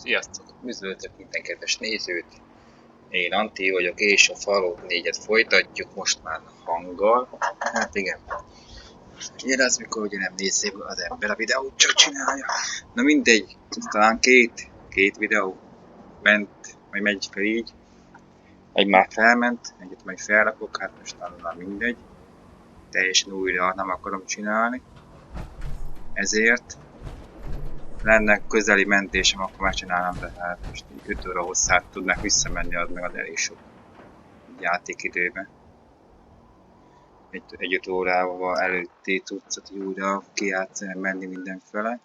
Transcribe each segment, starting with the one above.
Sziasztok! Üdvözlök minden kedves nézőt! Én Antik vagyok, és a Fallout 4-et folytatjuk most már hanggal. Hát igen. Ilyen az, mikor ugye nem nézi az ember a videót, csak csinálja. Na mindegy, talán két videó ment, vagy megy fel így. Egy már felment, egyet majd felrakok, hát most már mindegy. Teljesen újra nem akarom csinálni. Ezért lenne közeli mentésem, akkor megcsinálnám, de hát most 5 óra hosszát tudnak visszamenni, az meg az elég sok játékidőben. Egy 5 órával előtti cuccot újra kijátszani, menni mindenfele.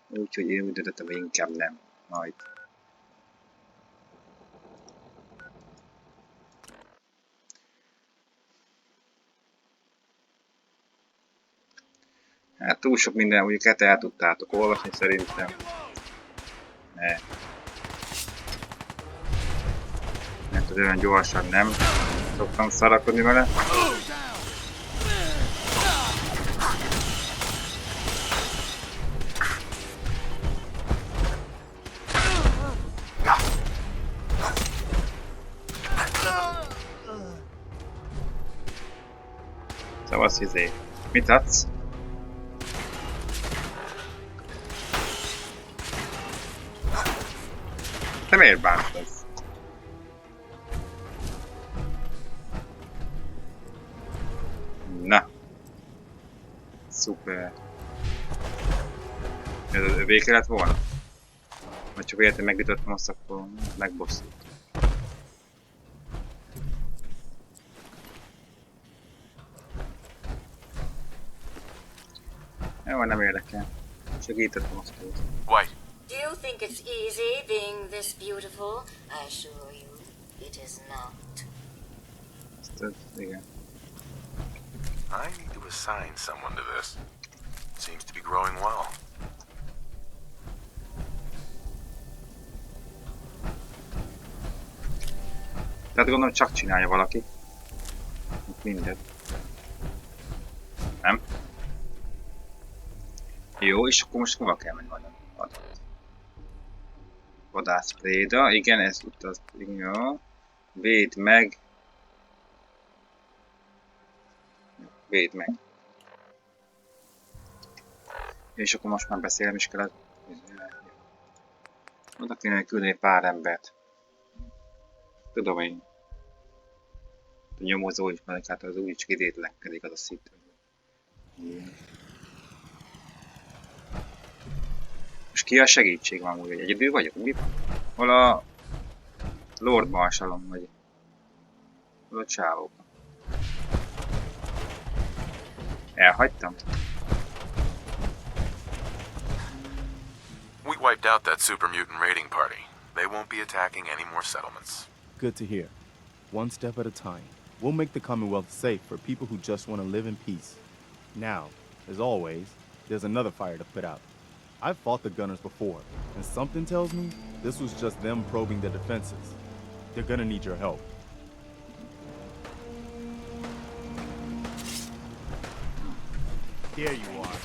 Úgyhogy én úgy döntöttem, hogy inkább nem. Majd. Hát túl sok minden, mondjuk el tudtátok olvasni szerintem. Ne. Mert az olyan gyorsan nem szoktam szarakodni vele. Szavasz izé. Mit adsz? Te miért bántasz? Na. Szuper. Ez az övéke lett volna? Vagy csak értem megütöttem azt, akkor megbosszult. Jó, nem érdekel. Segítettem azt, hogy... White. Do you think it's easy being this beautiful? I assure you, it is not. Igen. I need to assign someone to this. Seems to be growing well. Tehát gondolom csak csinálja valaki. Mindent. Nem? Jó, és akkor most hova kell menni vajon? Vadászpléda, igen, ez utaz, jó. Védd meg. Védd meg. És akkor most már beszélem is kellett. Oda kéne küldeni pár embert. Tudom én. A nyomozó is, mert hát az úgy csak idétlenkedik az a szit. És ki a segítség van úgy, hogy egyedül vagyok? Mi van? Hol a Lord Marshallom, vagy hol a csávók? Elhagytam? We wiped out that super mutant raiding party. They won't be attacking any more settlements. Good to hear. One step at a time. We'll make the Commonwealth safe for people who just want to live in peace. Now, as always, there's another fire to put out. I've fought the Gunners before, and something tells me this was just them probing their defenses. They're gonna need your help. Here you are.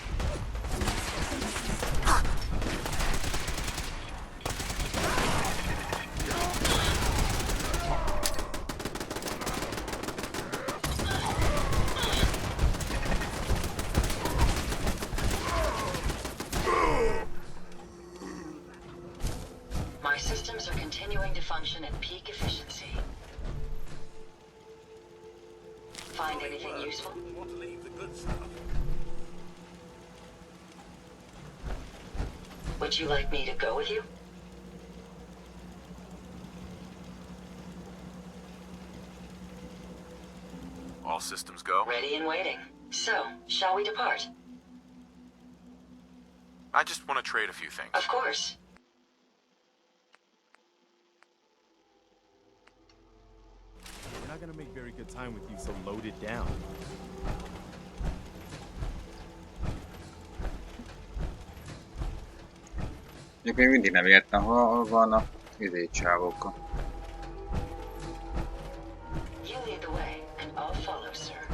My systems are continuing to function at peak efficiency. Find anything useful? Would you like me to go with you? All systems go. Ready and waiting. So, shall we depart? I just want to trade a few things. Of course. We're not gonna make very good time with you, so load it down. Még mindig nem értem, hol vannak csávók. You lead the way, and I'll follow, sir.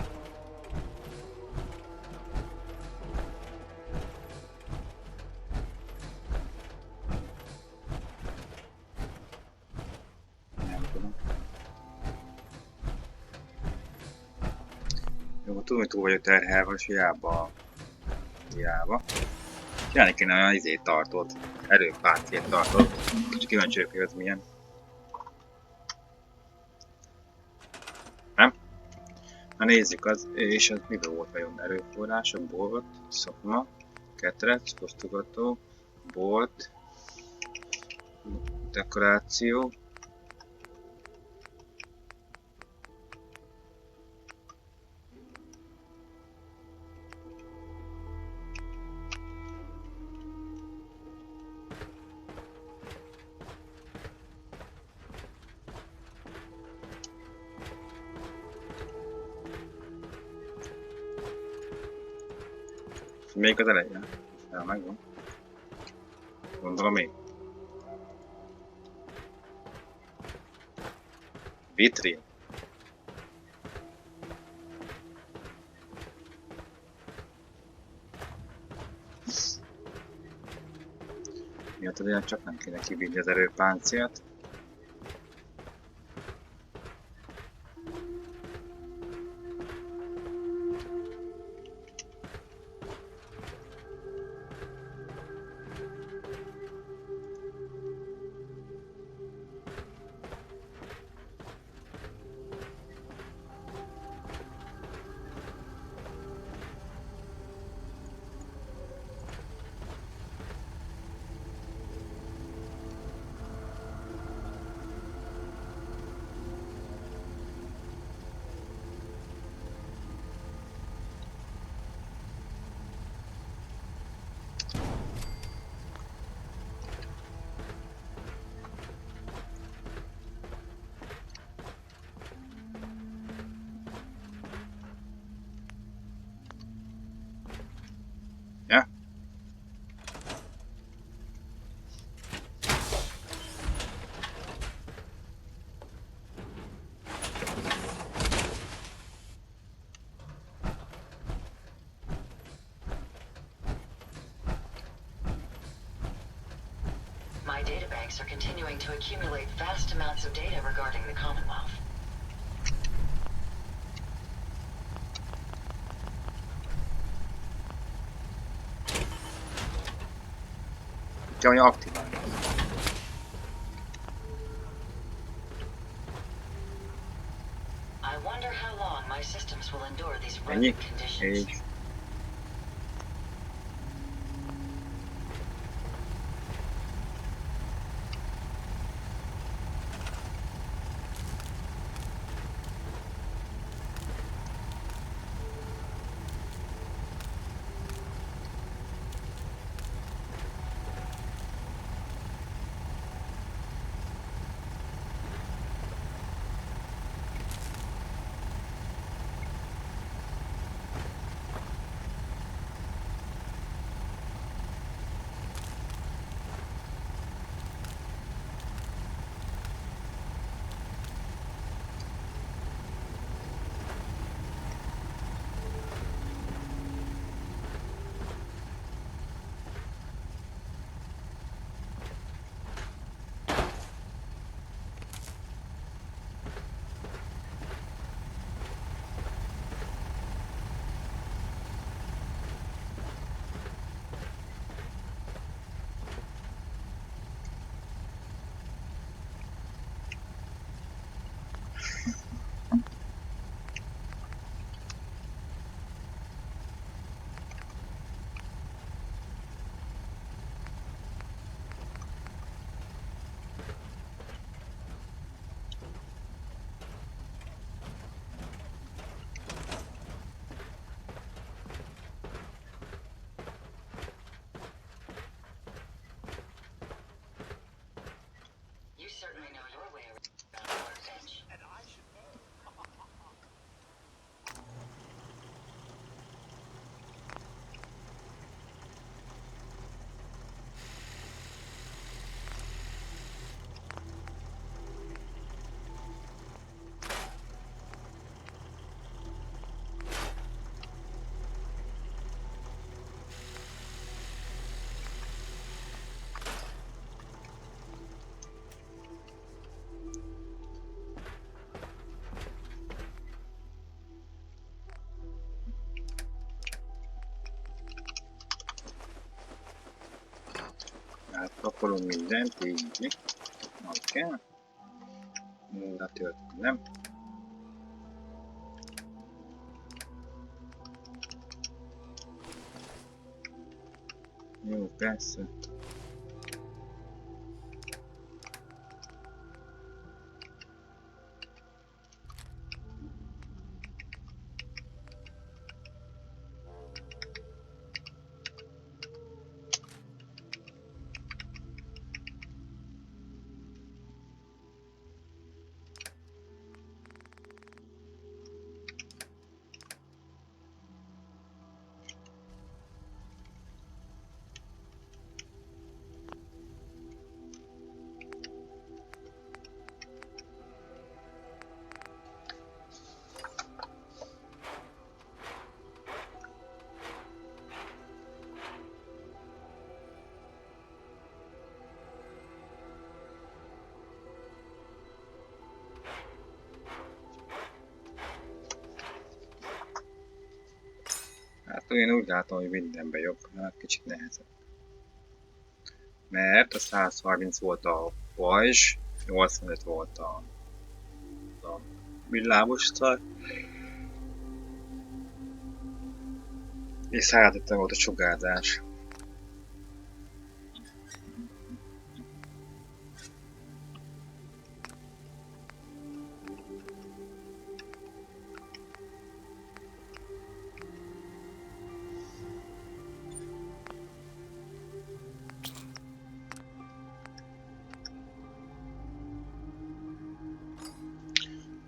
tudom, hogy túl vagyok terhelve, és hiába. Csinálni kéne olyan izét tartót, erőpáncélt tartót. Kicsit kíváncsi vagyok, hogy az milyen. Nem? Na nézzük, és az miből volt vajon? Erőforrások, bolt, szakma, ketrec, osztogató, bolt, dekoráció. Még az elején? Ja, megvan. Gondolom még. Vitrin. Miatt olyan csak nem kéne kivinni az erőpáncélt. Ja? My databanks are continuing to accumulate vast amounts of data regarding the Commonwealth. Kell mondja aktiválni. I wonder how long my systems will endure these Ennyi? rugged conditions. És... Kapolunk mindent, így. Az kell. Mundatört nem. Jó, persze. Hát én úgy látom, hogy mindenben jobb, hát kicsit nehezebb. Mert a 130 volt a pajzs, 85 volt a villámos szar, és 150 volt a sugárzás.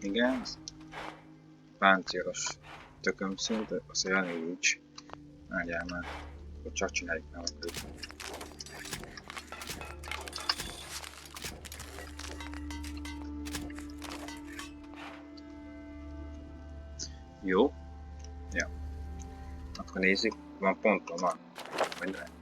Igen, páncélos tököm szint, az olyan nincs. Várjál már, akkor csak csináljuk meg a közben. Jó. Ja. Akkor nézzük, van ponton van. Vagy nem.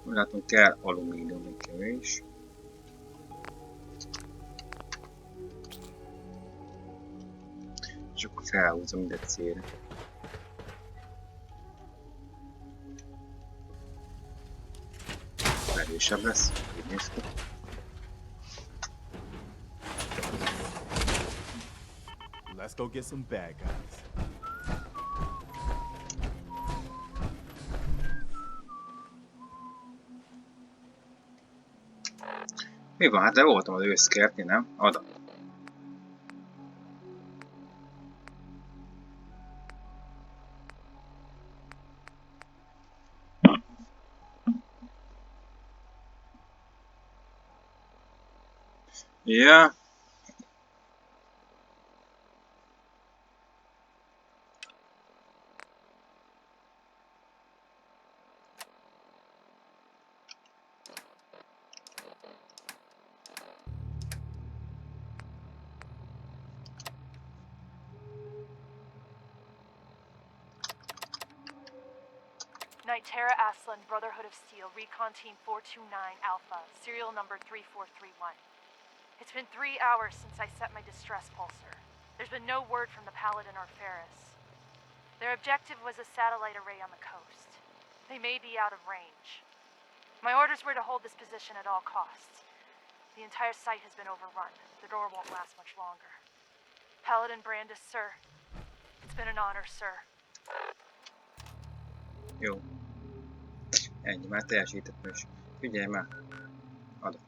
Úgy látom, kell alumínium kevés. És akkor felhúzom ide célra. Erősebb lesz, így néz ki. Let's go get some bad guys. Mi van? Hát de voltam az őszkertni, nem? Oda. Ja. Terra Aslan, Brotherhood of Steel, Recon Team 429 Alpha, serial number 3431. It's been 3 hours since I set my distress pulsar. There's been no word from the Paladin or Ferris. Their objective was a satellite array on the coast. They may be out of range. My orders were to hold this position at all costs. The entire site has been overrun. The door won't last much longer. Paladin Brandis, sir. It's been an honor, sir. Jó. Ennyi, már teljesítettem is. Figyelj már. Adok.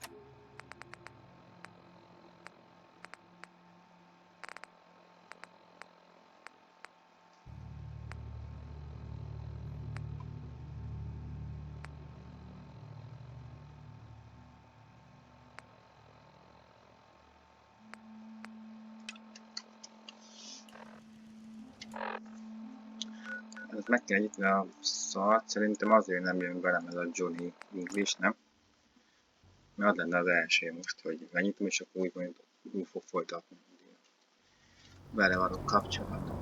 Ez meg kell nyitni a szart, szerintem azért nem jön velem ez a Johnny English, nem? Az lenne az első most, hogy megnyitom, és akkor úgy fog folytatni. Vele való kapcsolat.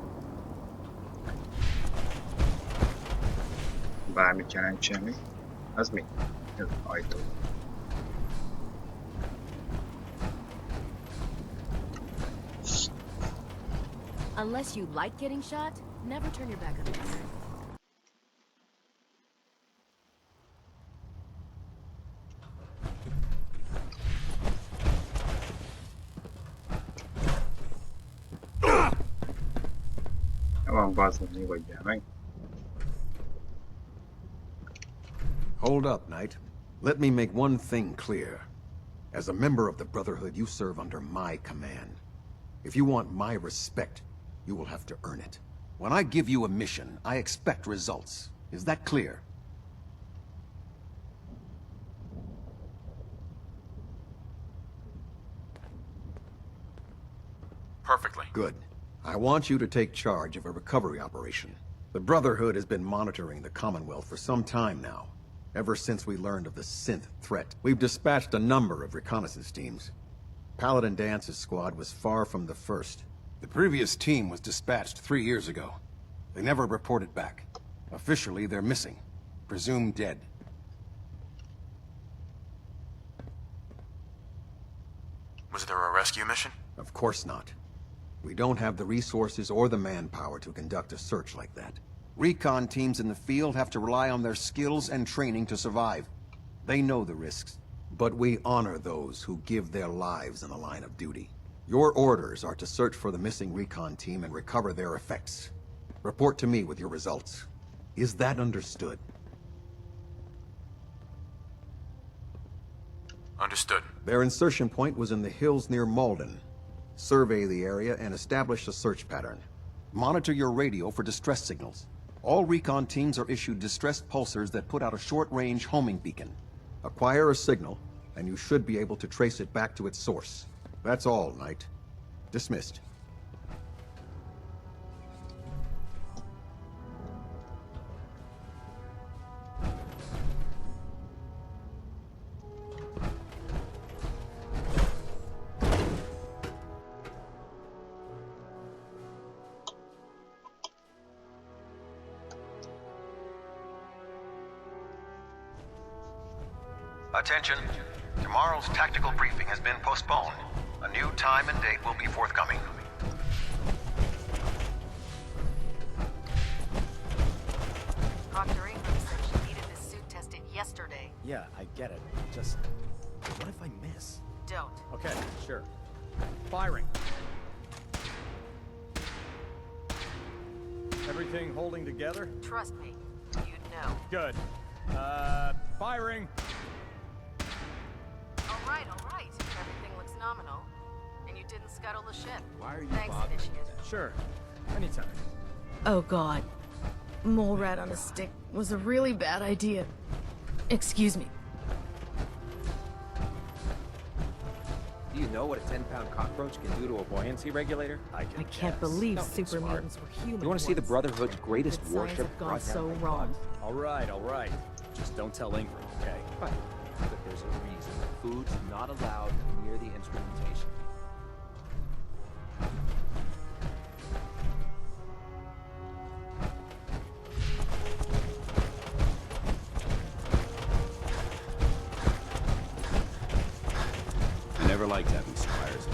Bármit jelent semmi. Az mi? Ez az ajtó. Unless you like getting shot, never turn your back on this. Van bazdmeg, nyugodjál meg. Hold up, Knight. Let me make one thing clear. As a member of the Brotherhood, you serve under my command. If you want my respect, you will have to earn it. When I give you a mission, I expect results. Is that clear? Perfectly. Good. I want you to take charge of a recovery operation. The Brotherhood has been monitoring the Commonwealth for some time now. Ever since we learned of the synth threat, we've dispatched a number of reconnaissance teams. Paladin Dance's squad was far from the first. The previous team was dispatched 3 years ago. They never reported back. Officially, they're missing. Presumed dead. Was there a rescue mission? Of course not. We don't have the resources or the manpower to conduct a search like that. Recon teams in the field have to rely on their skills and training to survive. They know the risks. But we honor those who give their lives in the line of duty. Your orders are to search for the missing recon team and recover their effects. Report to me with your results. Is that understood? Understood. Their insertion point was in the hills near Malden. Survey the area and establish a search pattern. Monitor your radio for distress signals. All recon teams are issued distress pulsars that put out a short-range homing beacon. Acquire a signal, and you should be able to trace it back to its source. That's all, Knight. Dismissed. Attention. Tomorrow's tactical briefing has been postponed. A new time and date will be forthcoming. Dr. Ingram said she needed this suit tested yesterday. Yeah, I get it. Just, what if I miss? Don't. Okay, sure. Firing. Everything holding together? Trust me. You'd know. Good. Firing. All right. Everything looks nominal. And you didn't scuttle the ship. Why are you Thanks, bothering me? Initiate. Sure. Anytime. Oh god. Mole rat on a stick was a really bad idea. Excuse me. Do you know what a 10-pound cockroach can do to a buoyancy regulator? I can't believe super mutants were human. You want to see the once. Brotherhood's greatest Science warship have gone brought so down by wrong. bugs? All right. Just don't tell Ingram, okay? Fine. But there's a reason the food's not allowed near the instrumentation. I never liked having suppliers.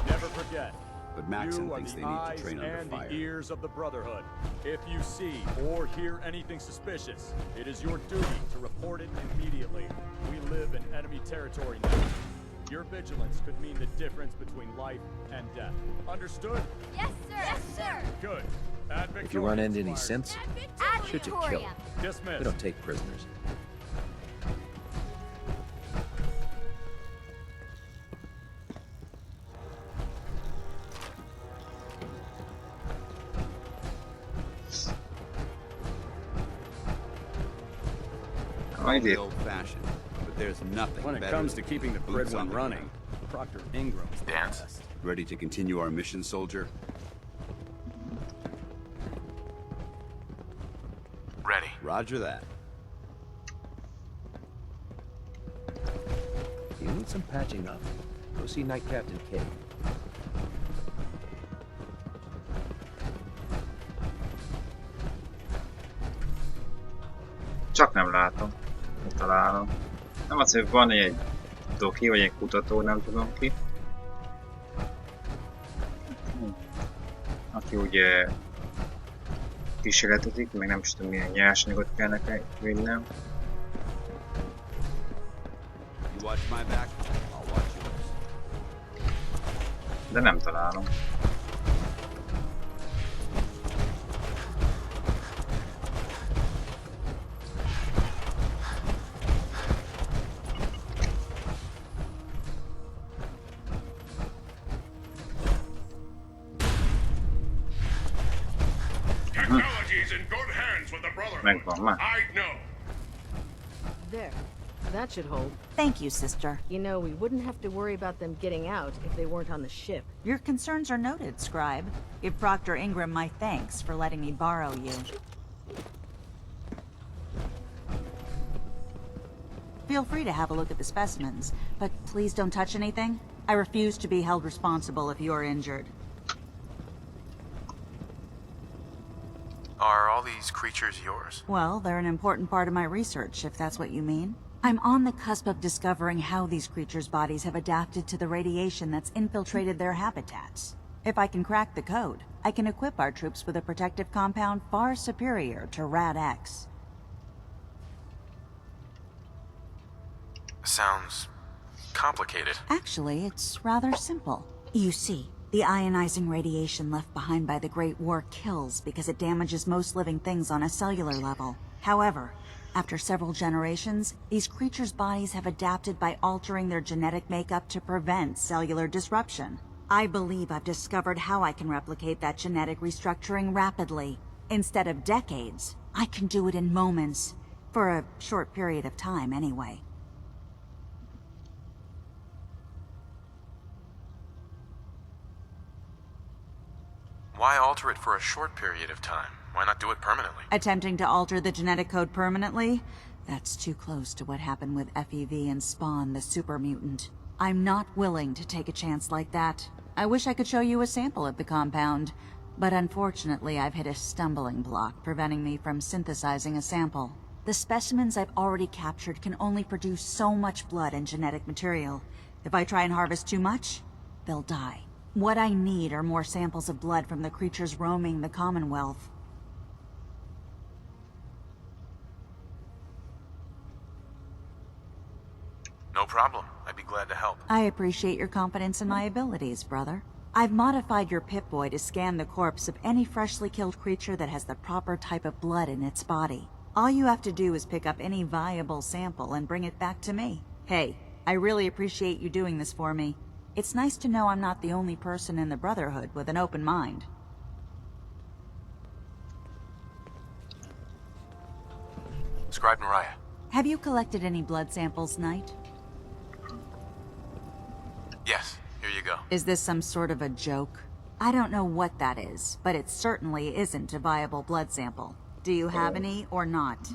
Never forget. But Maxon You are thinks the they need eyes to train under and fire. the ears of the Brotherhood. If you see or hear anything suspicious, it is your duty to report it immediately. We live in enemy territory now. Your vigilance could mean the difference between life and death. Understood? Yes, sir. Yes, sir. Good. Ad If you run into any Victorious synths, Ad shoot to kill. Victoria. Dismissed. We don't take prisoners. Idea. Old-fashioned, but there's nothing When it better comes to than keeping the boots grid on one the running, ground. Proctor Ingram's the Dance. best. Ready to continue our mission, soldier? Ready. Roger that. you need some patching up, go see Night Captain K. Csak nem látom. Nem találom. Nem az, hogy van egy doki, vagy egy kutató, nem tudom ki. Aki ugye kísérletezik, meg nem is tudom milyen nyersanyagot kell nekem vinnem. De nem találom. Megvan már. There. That should hold. Thank you, sister. You know, we wouldn't have to worry about them getting out if they weren't on the ship. Your concerns are noted, Scribe. Give Proctor Ingram my thanks for letting me borrow you. Feel free to have a look at the specimens, but please don't touch anything. I refuse to be held responsible if you're injured. Are all these creatures yours? Well, they're an important part of my research, if that's what you mean. I'm on the cusp of discovering how these creatures' bodies have adapted to the radiation that's infiltrated their habitats. If I can crack the code, I can equip our troops with a protective compound far superior to Rad-X. Sounds complicated. Actually, it's rather simple. You see, the ionizing radiation left behind by the Great War kills because it damages most living things on a cellular level. However, after several generations, these creatures' bodies have adapted by altering their genetic makeup to prevent cellular disruption. I believe I've discovered how I can replicate that genetic restructuring rapidly. Instead of decades, I can do it in moments. For a short period of time, anyway. Why alter it for a short period of time? Why not do it permanently? Attempting to alter the genetic code permanently? That's too close to what happened with FEV and Spawn, the super mutant. I'm not willing to take a chance like that. I wish I could show you a sample of the compound, but unfortunately I've hit a stumbling block preventing me from synthesizing a sample. The specimens I've already captured can only produce so much blood and genetic material. If I try and harvest too much, they'll die. What I need are more samples of blood from the creatures roaming the Commonwealth. No problem. I'd be glad to help. I appreciate your confidence in my abilities, brother. I've modified your Pip-Boy to scan the corpse of any freshly killed creature that has the proper type of blood in its body. All you have to do is pick up any viable sample and bring it back to me. Hey, I really appreciate you doing this for me. It's nice to know I'm not the only person in the Brotherhood with an open mind. Scribe Mariah. Have you collected any blood samples, Knight? Yes, here you go. Is this some sort of a joke? I don't know what that is, but it certainly isn't a viable blood sample. Do you have any or not?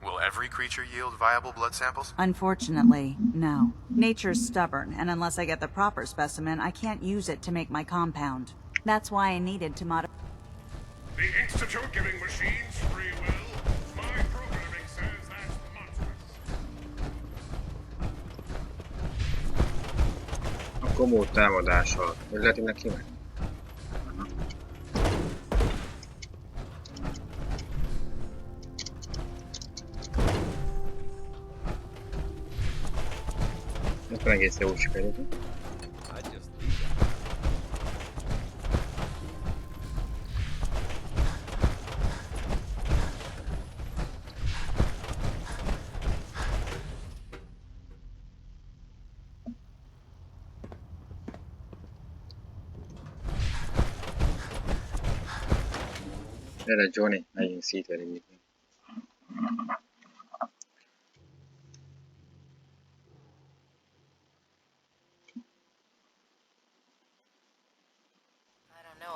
Will every creature yield viable blood samples? Unfortunately, no. Nature's stubborn, and unless I get the proper specimen, I can't use it to make my compound. That's why I needed to modify. The Institute giving machines free will? My programming says that's monstrous. A komó támadással. Hogy lehet innen kimenni? Akkor egész jó sikerült. Gyere Johnny, megyünk szétverni.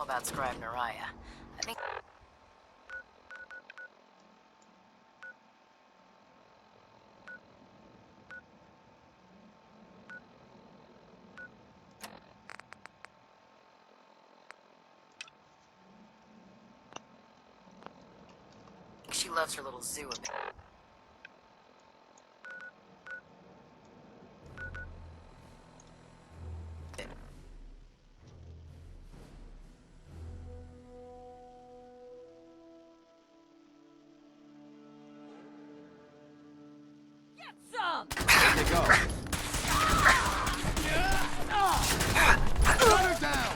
About Scribe Mariah. I think... She loves her little zoo a bit. Some! There you go. Shut her down!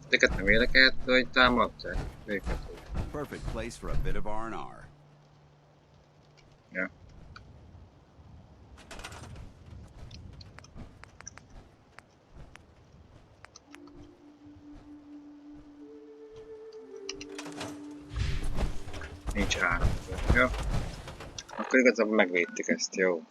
Ezeket nem érdekelt, hogy támadták őket. Perfect place for a bit of R&R. Ja. Nincs áram. Jó. Akkor igazából megvédtük ezt, jó.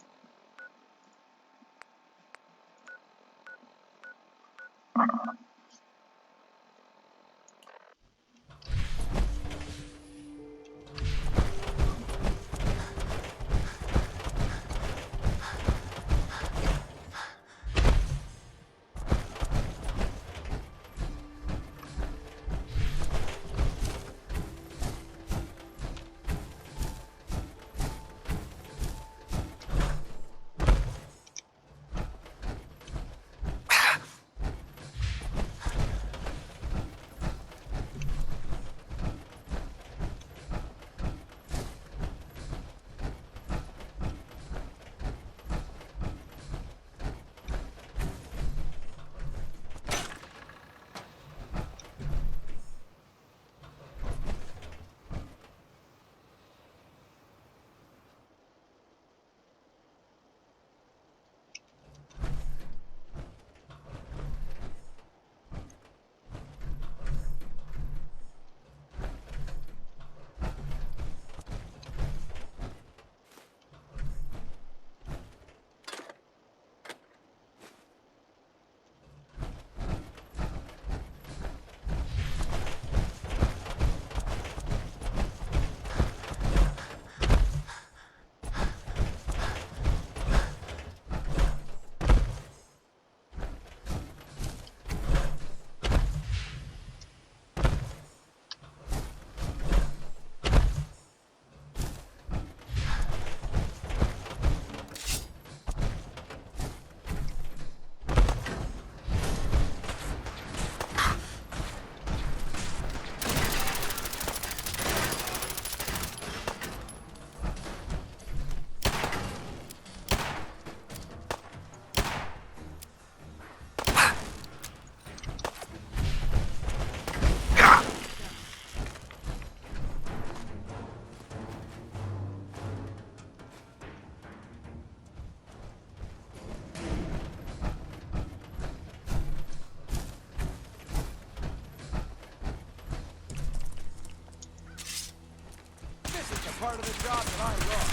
Part of the job that I run.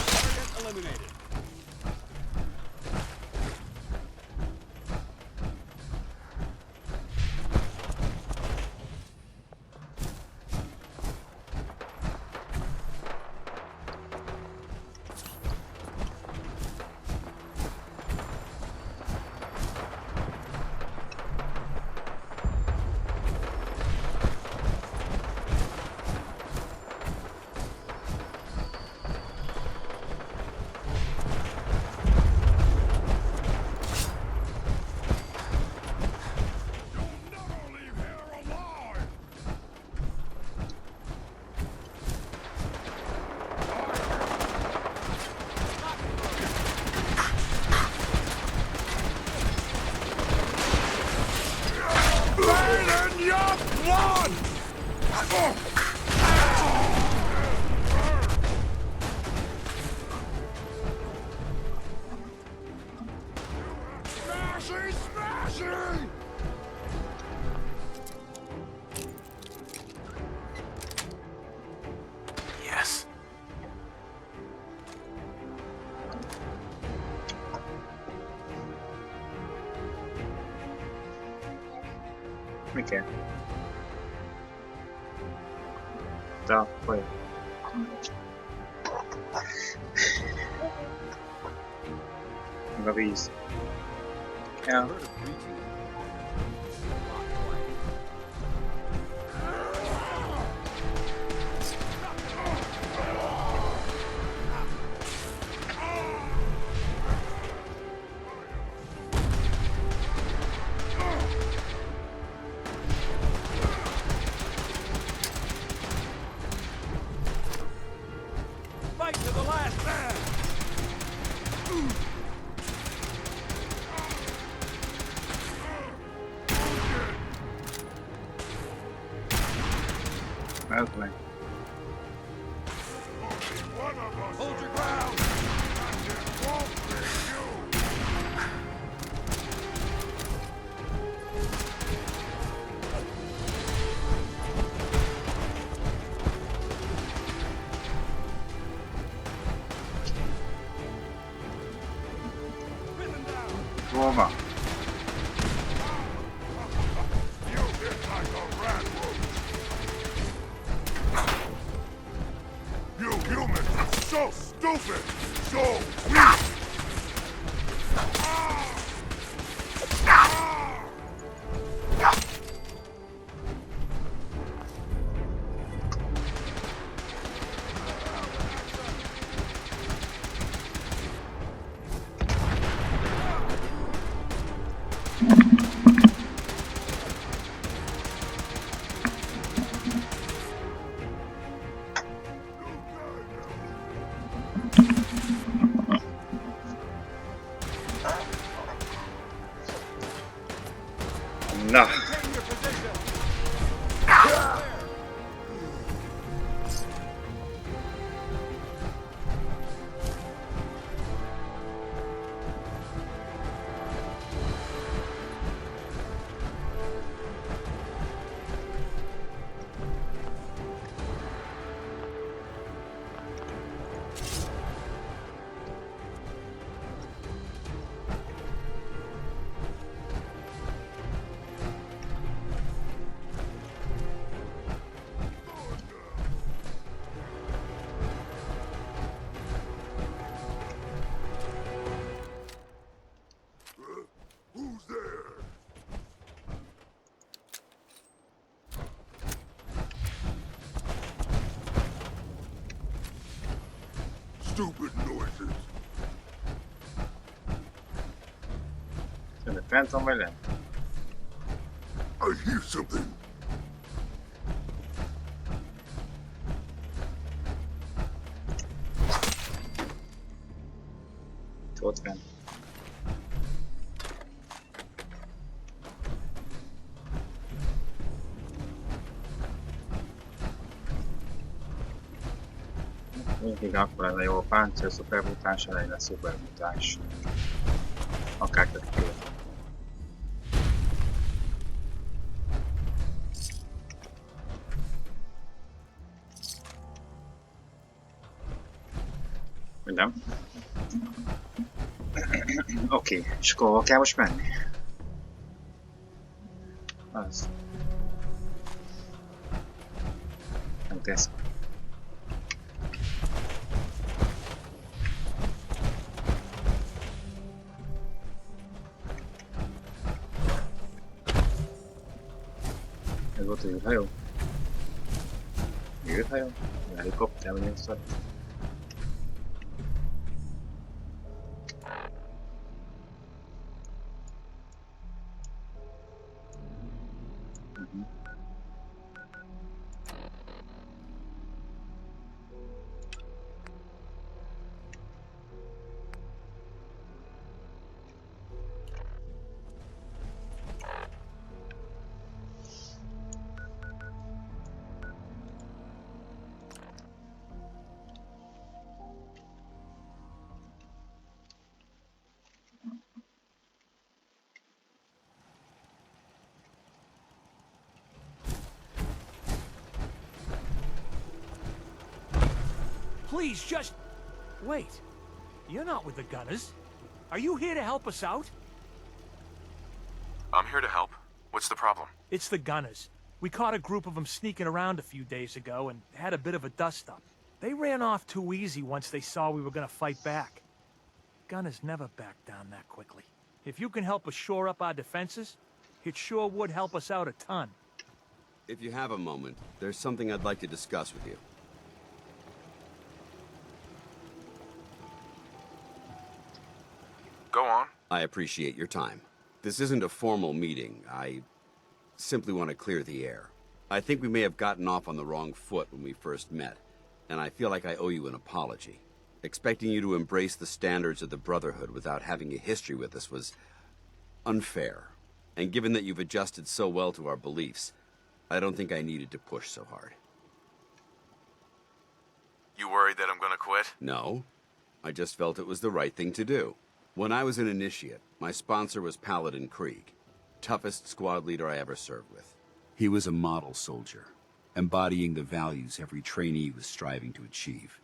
Target eliminated. Smashing! Smashing! Yes. Mi kell? Da, folyik. Meg a víz. Ja. Fight to the last man! Ez meg. Hold your ground! Hol van? You humans are so stupid! So weak! Na. Who's there? Stupid noises. Szerintem fent van vagy lent? I hear something. Ott fent. Mindig akkor lenne jó a páncél, szupermutáns, elég lesz szupermutáns. Akár többé. Nem? Oké, és akkor hol kell most menni? Az. Nem tesz. Ez volt az űrhajó? Űrhajó? Helikopter, vagy ilyen szar? please, just... Wait. You're not with the Gunners. Are you here to help us out? I'm here to help. What's the problem? It's the Gunners. We caught a group of them sneaking around a few days ago and had a bit of a dust-up. They ran off too easy once they saw we were gonna fight back. Gunners never back down that quickly. If you can help us shore up our defenses, it sure would help us out a ton. If you have a moment, there's something I'd like to discuss with you. Go on. I appreciate your time. This isn't a formal meeting. I simply want to clear the air. I think we may have gotten off on the wrong foot when we first met, and I feel like I owe you an apology. Expecting you to embrace the standards of the Brotherhood without having a history with us was unfair. And given that you've adjusted so well to our beliefs, I don't think I needed to push so hard. You worried that I'm gonna quit? No. I just felt it was the right thing to do. When I was an initiate, my sponsor was Paladin Krieg, toughest squad leader I ever served with. He was a model soldier, embodying the values every trainee was striving to achieve.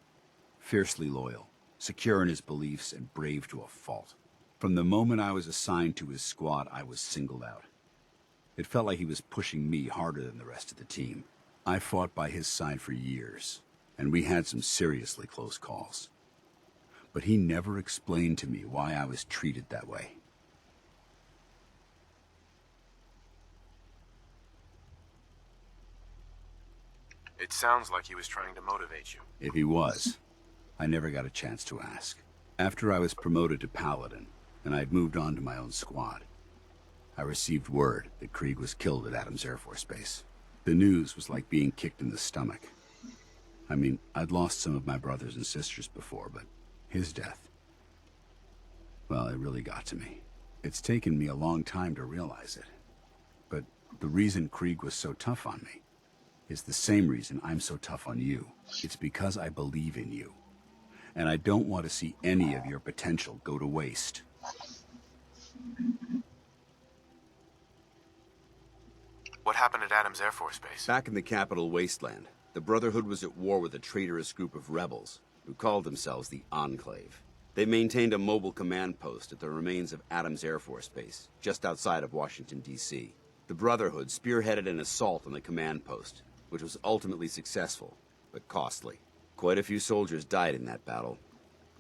Fiercely loyal, secure in his beliefs, and brave to a fault. From the moment I was assigned to his squad, I was singled out. It felt like he was pushing me harder than the rest of the team. I fought by his side for years, and we had some seriously close calls. But he never explained to me why I was treated that way. It sounds like he was trying to motivate you. If he was, I never got a chance to ask. After I was promoted to Paladin, and I'd moved on to my own squad, I received word that Krieg was killed at Adams Air Force Base. The news was like being kicked in the stomach. I mean, I'd lost some of my brothers and sisters before, but his death, well, it really got to me. It's taken me a long time to realize it. But the reason Krieg was so tough on me is the same reason I'm so tough on you. It's because I believe in you. And I don't want to see any of your potential go to waste. What happened at Adams Air Force Base? Back in the capital wasteland, the Brotherhood was at war with a traitorous group of rebels who called themselves the Enclave. They maintained a mobile command post at the remains of Adams Air Force Base, just outside of Washington, D.C. The Brotherhood spearheaded an assault on the command post, which was ultimately successful, but costly. Quite a few soldiers died in that battle,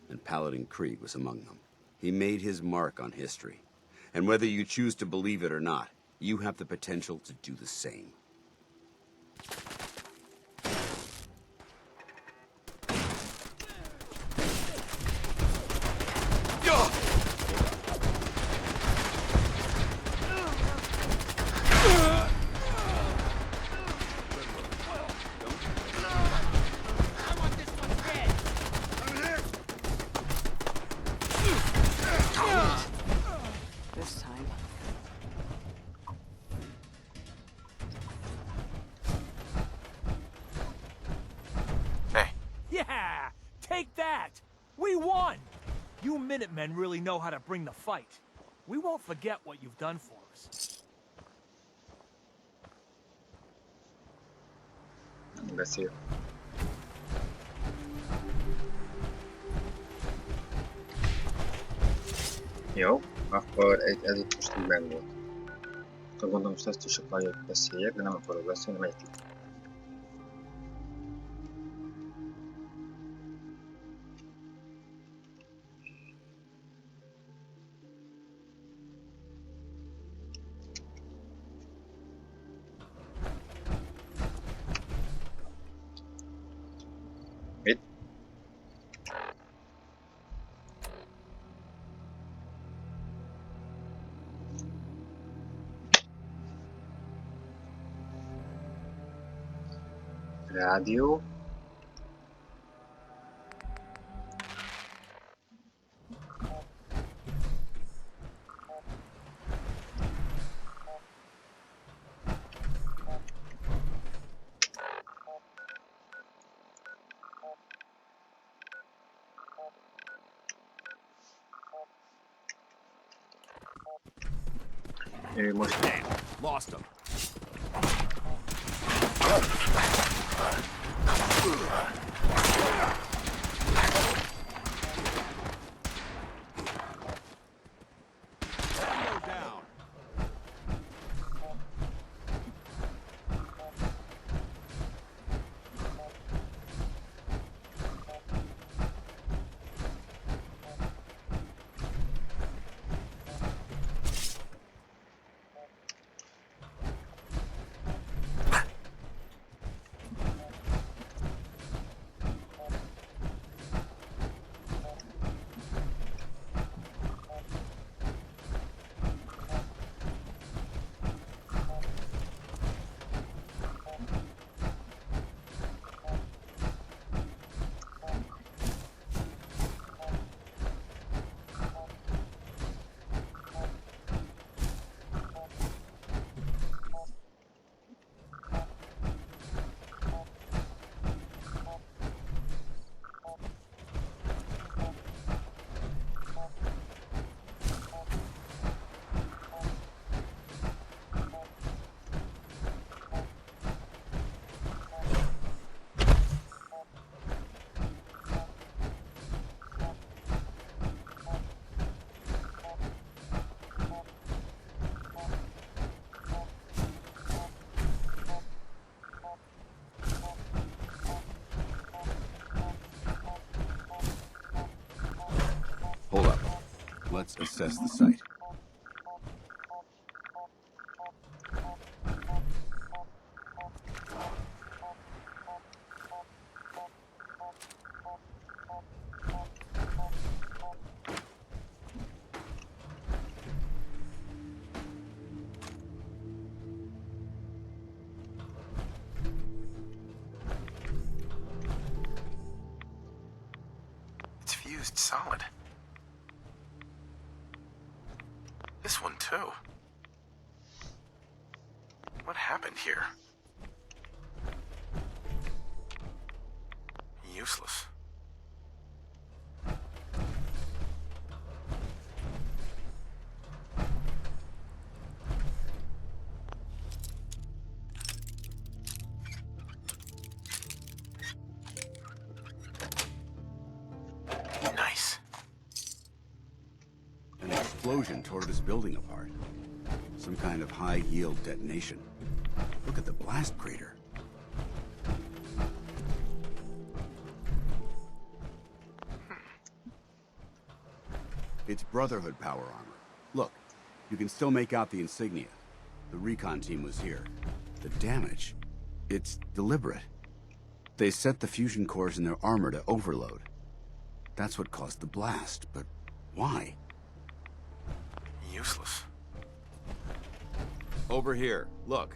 and Paladin Krieg was among them. He made his mark on history, and whether you choose to believe it or not, you have the potential to do the same. This time. Hey. Yeah! Take that! We won! You Minutemen really know how to bring the fight. We won't forget what you've done for us. Beszél. Jó, akkor ez itt most így meg volt. Akkor gondolom, most ezt is akarjuk beszéljek, de nem akarok beszélni, megyek itt. Mit? Rádió. Ő most... Lost him. Let's assess the site. It's fused solid. This one too. What happened here? Useless. Nice. An explosion tore this building apart. Some kind of high-yield detonation. Look at the blast crater. It's Brotherhood power armor. Look, you can still make out the insignia. The recon team was here. The damage, it's deliberate. They set the fusion cores in their armor to overload. That's what caused the blast, but why? Useless. Over here, look.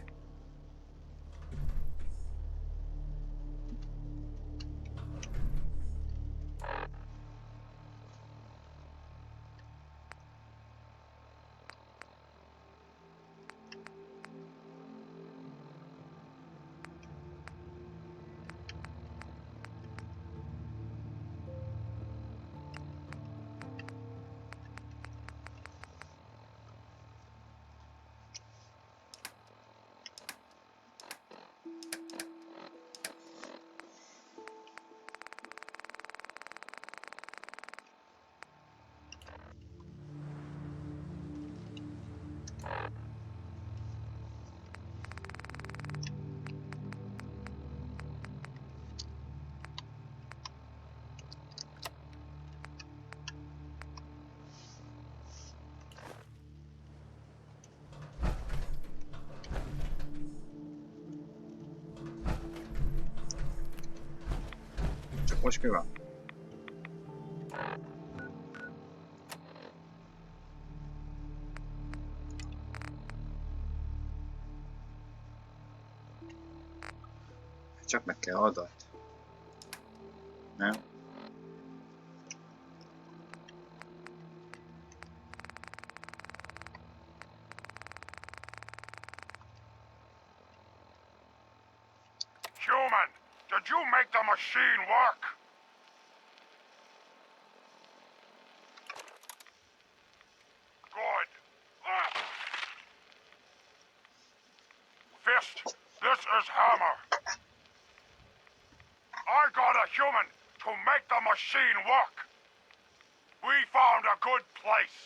Csak most mi van? Csak meg kell adat. Nem? Human, did you make the machine work? Good. Fist, this is Hammer. I got a human to make the machine work. We found a good place.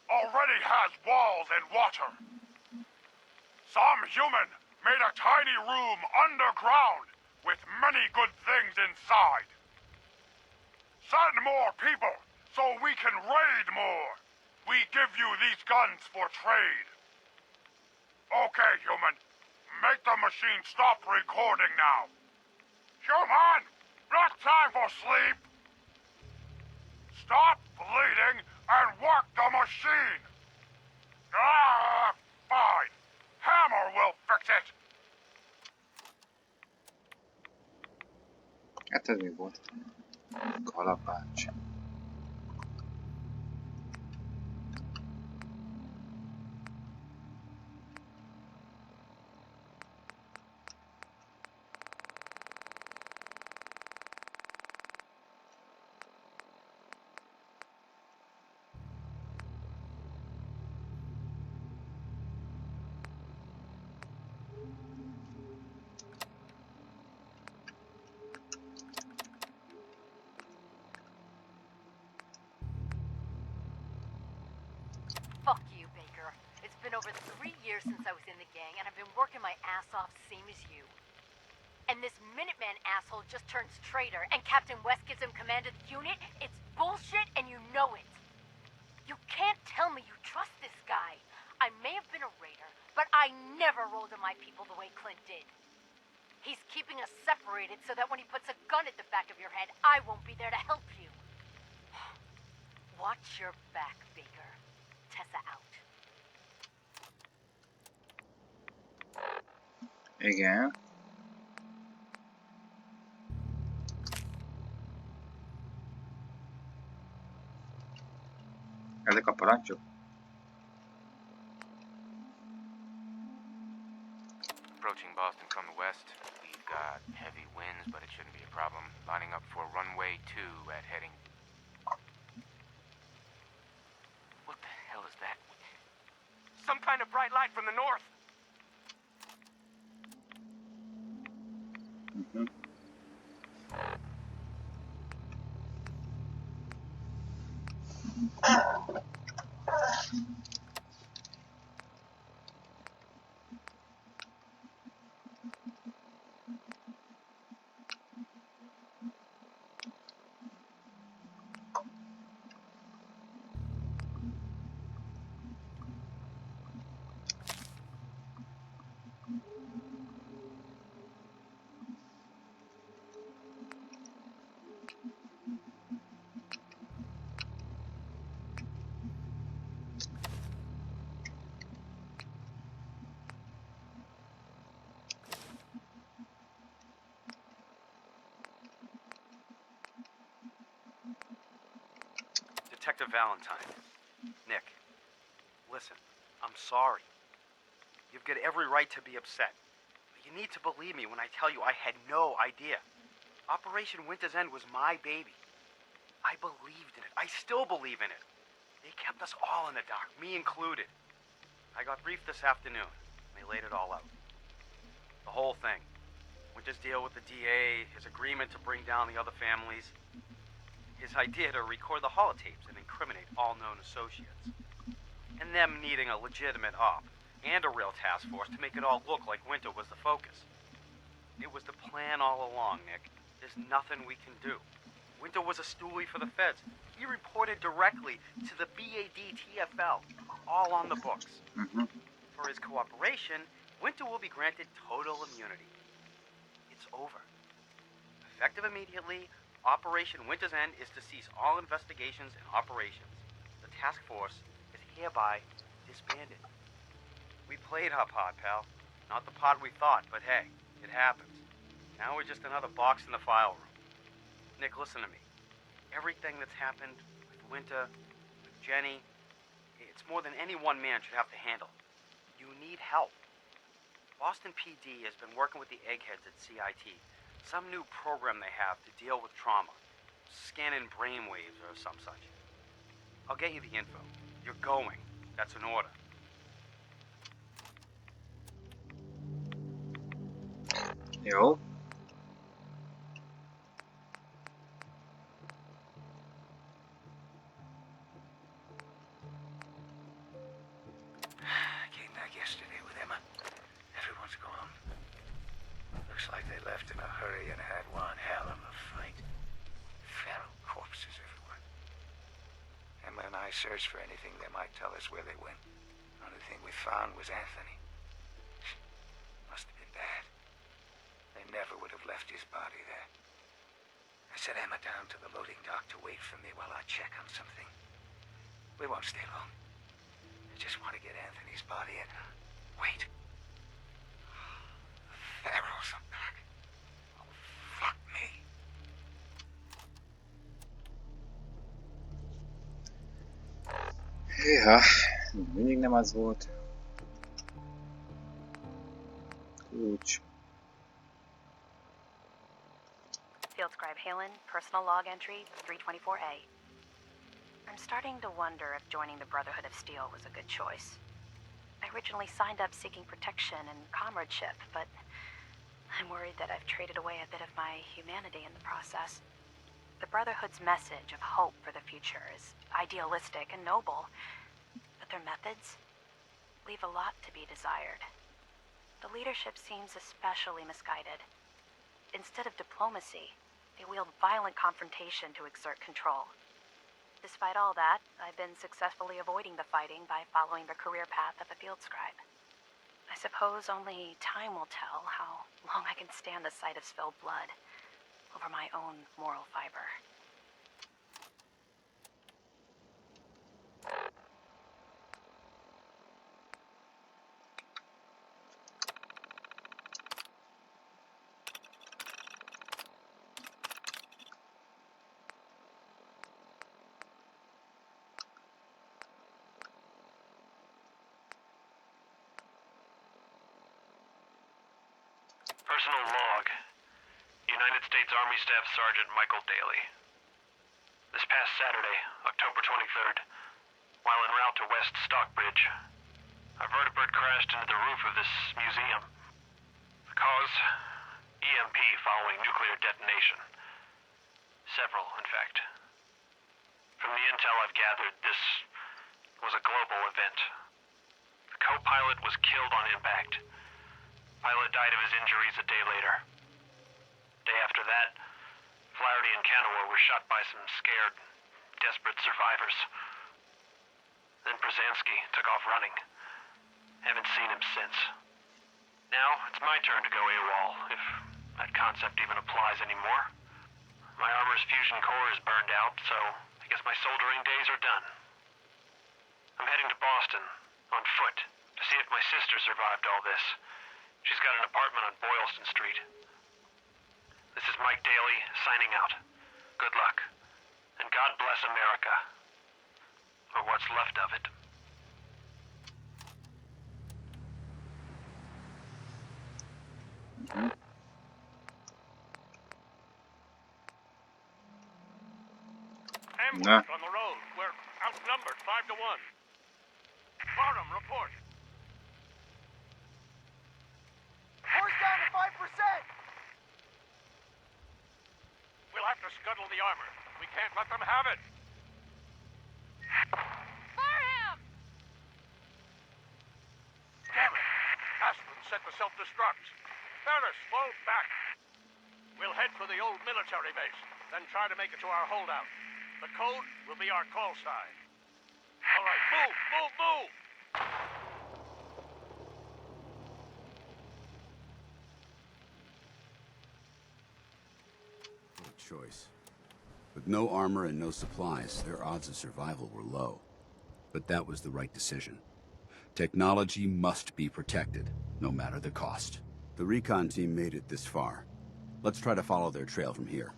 Already has walls and water. Some human made a tiny room underground with many good things inside. Send more people so we can raid more. We give you these guns for trade. Okay, human. Make the machine stop recording now. Human! Not time for sleep! Stop bleeding and work the machine! Ah, fine. Hammer will fix it. Hát ez mi volt? Kalapács. Fuck you, Baker. It's been over 3 years since I was in the gang, and I've been working my ass off same as you. And this Minuteman asshole just turns traitor, and Captain West gives him command of the unit? It's bullshit, and you know it. You can't tell me you trust this guy. I may have been a raider, but I never rolled on my people the way Clint did. He's keeping us separated so that when he puts a gun at the back of your head, I won't be there to help you. Watch your back, Baker. Tessa out. Igen. Ezek a parancsok? Approaching Boston from the west. We've got heavy winds, but it shouldn't be a problem. Lining up for runway 2 at heading... What the hell is that? Some kind of bright light from the north! Detective Valentine. Nick, listen, I'm sorry. You've got every right to be upset. But you need to believe me when I tell you I had no idea. Operation Winter's End was my baby. I believed in it. I still believe in it. They kept us all in the dark, me included. I got briefed this afternoon. They laid it all out. The whole thing. Winter's deal with the DA, his agreement to bring down the other families, his idea to record the holotapes and incriminate all known associates, and them needing a legitimate op and a real task force to make it all look like Winter was the focus. It was the plan all along, Nick. There's nothing we can do. Winter was a stoolie for the feds. He reported directly to the BAD-TFL, all on the books. For his cooperation, Winter will be granted total immunity. It's over. Effective immediately, Operation Winter's End is to cease all investigations and operations. The task force is hereby disbanded. We played our part, pal. Not the part we thought, but hey, it happens. Now we're just another box in the file room. Nick, listen to me. Everything that's happened with Winter, with Jenny, it's more than any one man should have to handle. You need help. Boston PD has been working with the eggheads at CIT. Some new program they have to deal with trauma. Scanning brainwaves or some such. I'll get you the info. You're going. That's an order. Jó. Came back yesterday with Emma. Everyone's gone. Looks like they left in a hurry and had one hell of a fight. Feral corpses everywhere. Emma and I searched for anything that might tell us where they went. The only thing we found was Anthony. Must have been bad. They never would have left his body there. I sent Emma down to the loading dock to wait for me while I check on something. We won't stay long. I just want to get Anthony's body in. Wait. The Pharaohs are back. Oh, fuck me. Hűha, mindig nem az volt. Kulcs. Field Scribe Halen, personal log entry 324A. I'm starting to wonder if joining the Brotherhood of Steel was a good choice. I originally signed up seeking protection and comradeship, but I'm worried that I've traded away a bit of my humanity in the process. The Brotherhood's message of hope for the future is idealistic and noble, but their methods leave a lot to be desired. The leadership seems especially misguided. Instead of diplomacy, they wield violent confrontation to exert control. Despite all that, I've been successfully avoiding the fighting by following the career path of a field scribe. I suppose only time will tell how long I can stand the sight of spilled blood over my own moral fiber. Personal log. United States Army Staff Sergeant Michael Daly. This past Saturday, October 23rd, while en route to West Stockbridge, a vertibird crashed into the roof of this museum. The cause? EMP following nuclear detonation. Several, in fact. From the intel I've gathered, this was a global event. The co-pilot was killed on impact. Pilot died of his injuries a day later. Day after that, Flaherty and Canoa were shot by some scared, desperate survivors. Then Brzezinski took off running. Haven't seen him since. Now, it's my turn to go AWOL, if that concept even applies anymore. My armor's fusion core is burned out, so I guess my soldering days are done. I'm heading to Boston, on foot, to see if my sister survived all this. She's got an apartment on Boylston Street. This is Mike Daly, signing out. Good luck. And God bless America. Or what's left of it. Ambush on the road. We're outnumbered 5 to 1. Bottom, report. Force down to 5%! We'll have to scuttle the armor. We can't let them have it. Fire him! Damn it! Aspen set the self-destruct. Ferris, fall back. We'll head for the old military base, then try to make it to our holdout. The code will be our call sign. All right, move, move, move! What a choice. With no armor and no supplies, their odds of survival were low. But that was the right decision. Technology must be protected, no matter the cost. The recon team made it this far. Let's try to follow their trail from here.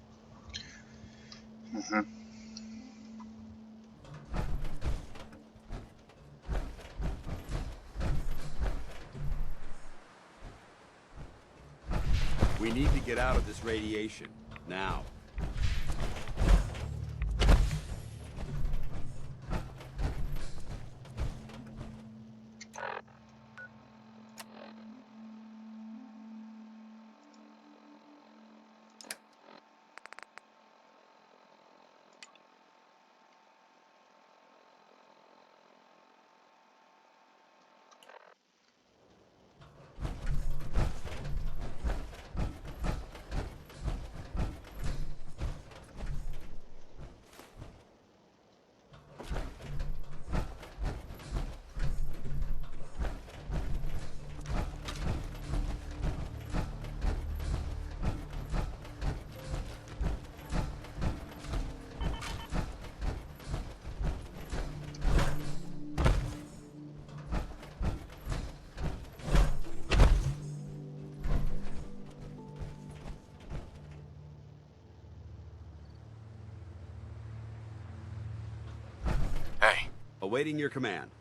We need to get out of this radiation, now. Awaiting your command.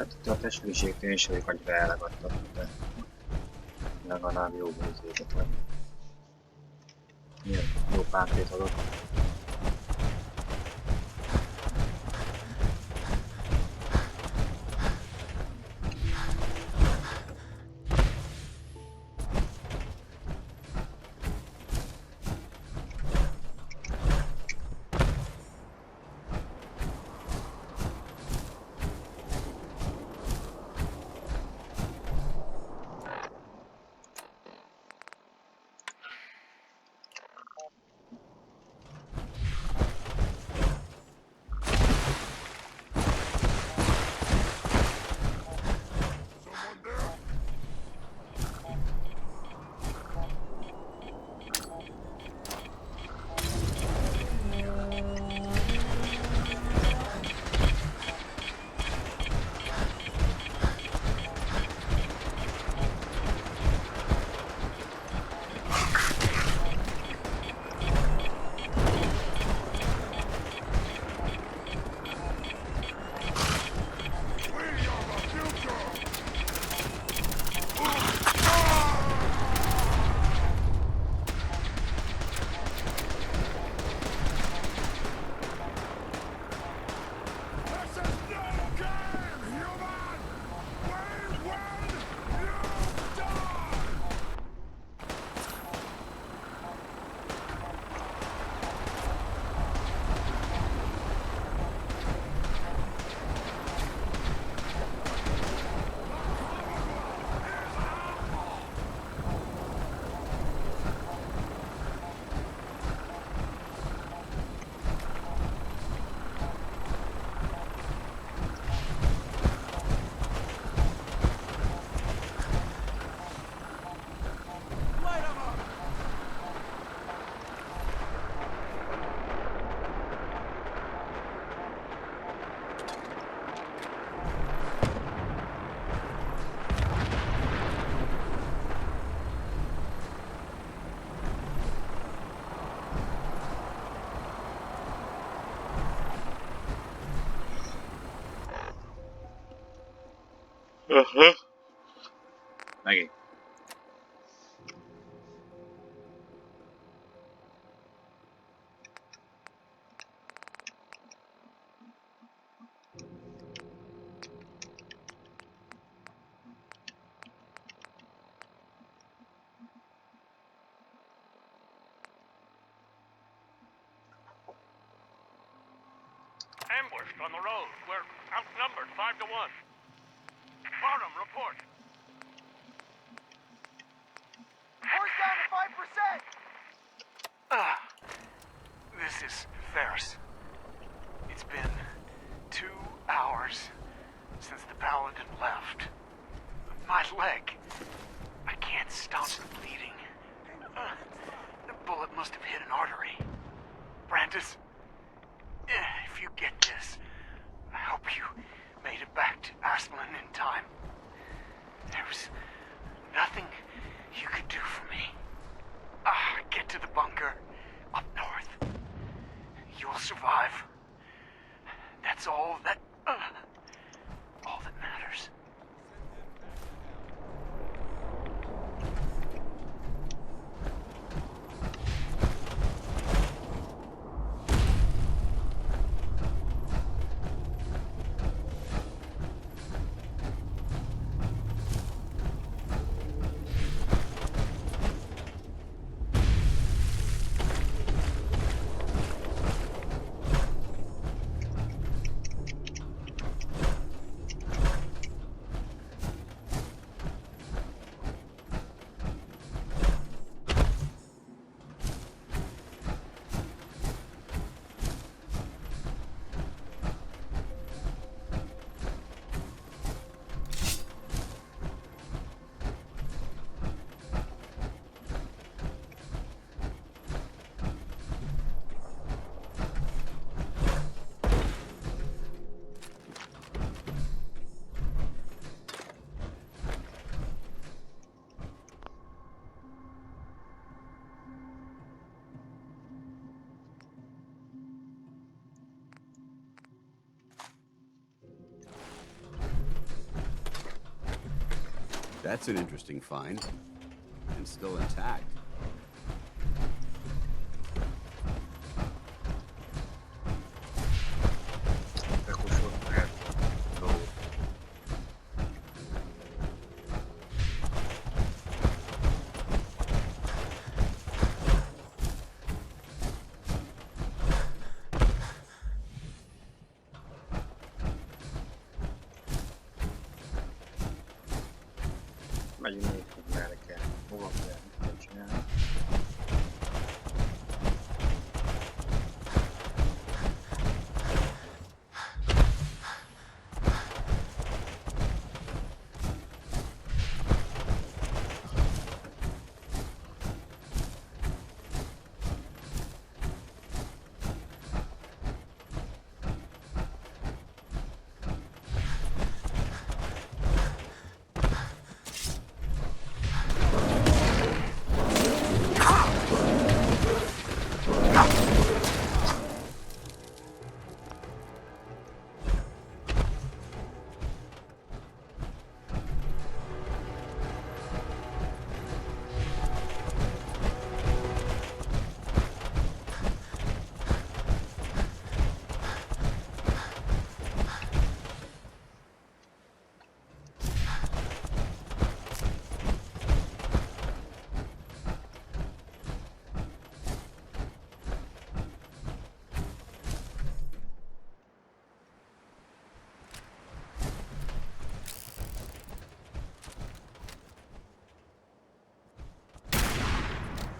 Hát itt a testvériségtől én sem vagyok annyira elragadtam, de legalább jó nézőket vagy. Milyen jó pántét adok. Megint. Ambushed on the road. We're outnumbered 5 to 1. Barnum, report. Horse down to 5%! This is Ferris. It's been 2 hours since the Paladin left. My leg. I can't stop the bleeding. The bullet must have hit an artery. Brandis, if you get this, I hope you made it back to Aslan in time. There was nothing you could do for me. Get to the bunker up north. You'll survive. That's all that matters. That's an interesting find. And still intact. Megyünk még, hogy merre kell. Hova kell, mit kell csinálni.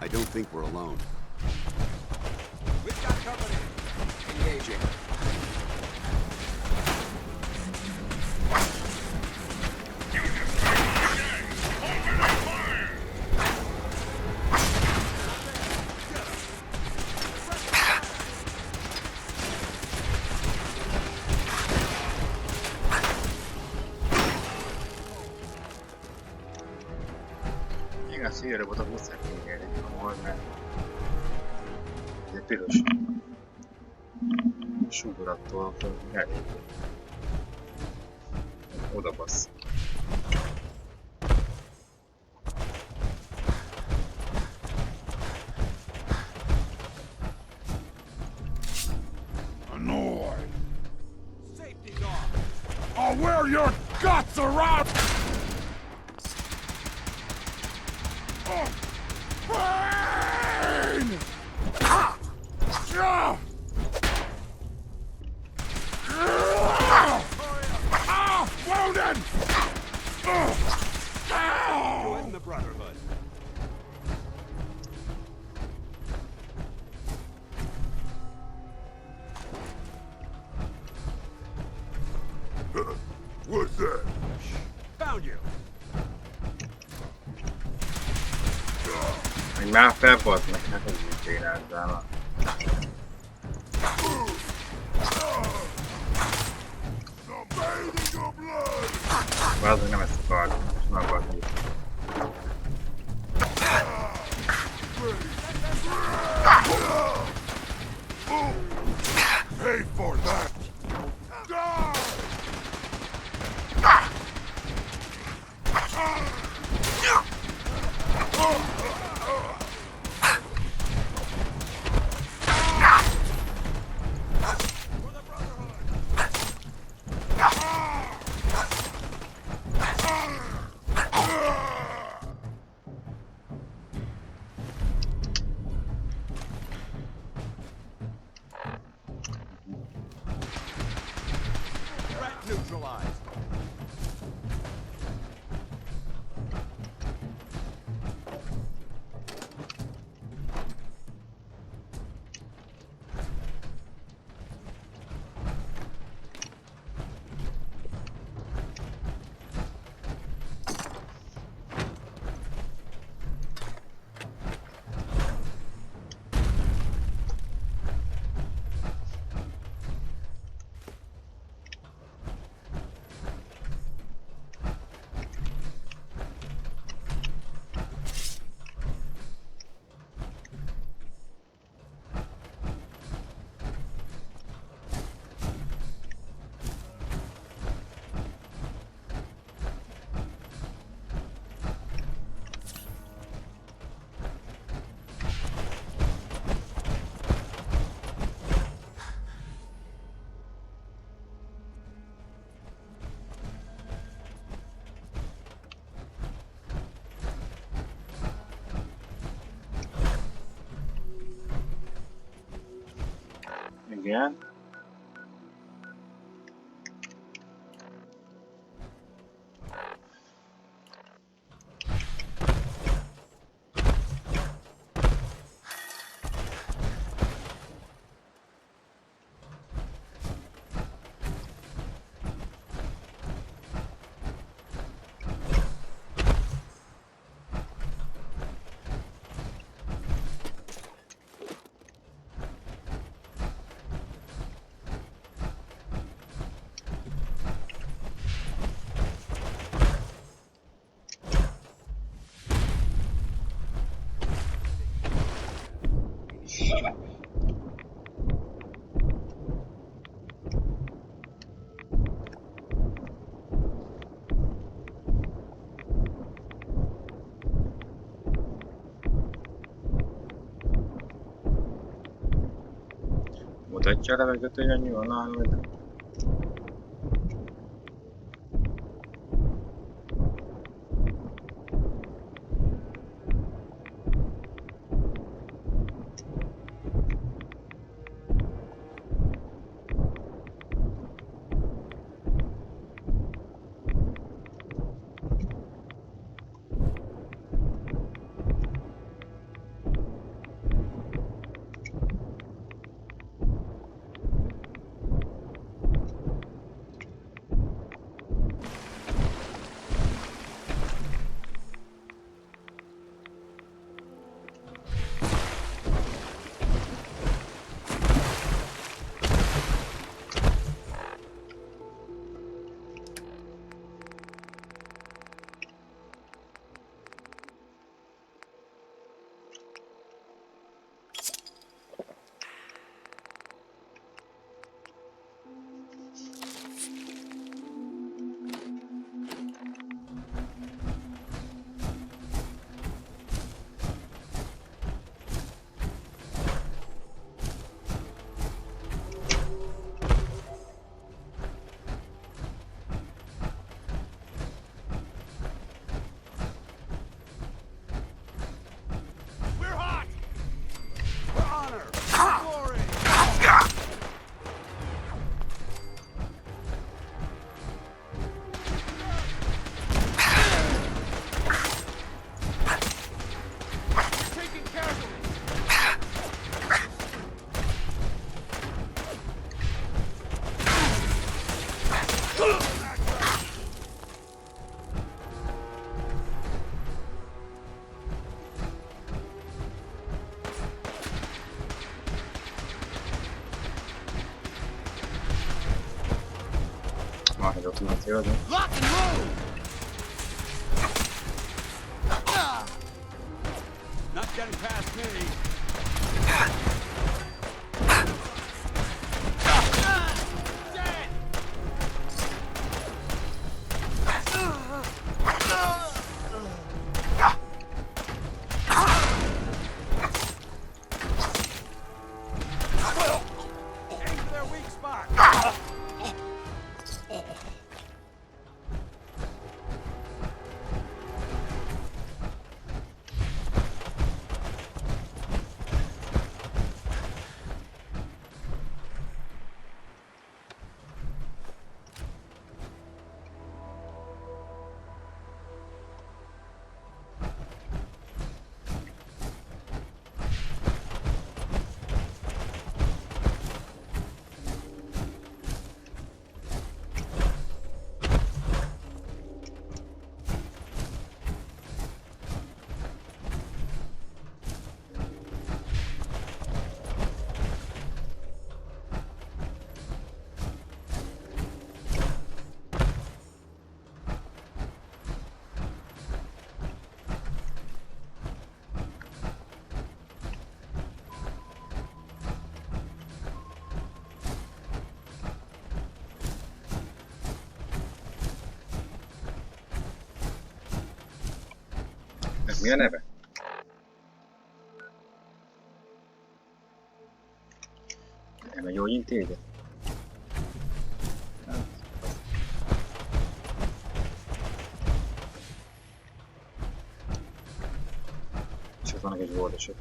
I don't think we're alone. We've got company. Engaging. Igen, a szélrobotot muszáj figyelni, ahol mert egy piros sugorattól akkor elég. Oda bassz. Annoyed. Safety's off. I'll wear your guts around. Pain! Wounded! Join the Brotherhood. What's that? Found you. Hogy már felbalt meg, hát ez így csinázzál. Valószínűleg nem ezt akart, és meg akart így. Pay for that! Igen. Mutatja a levegőt, hogy annyi van nála, vagy nem? Lock and roll! Not getting past me. Aim for their weak spot. Ez mi a neve? Nem egy gyógyintézet? És ott vannak egy orvosok.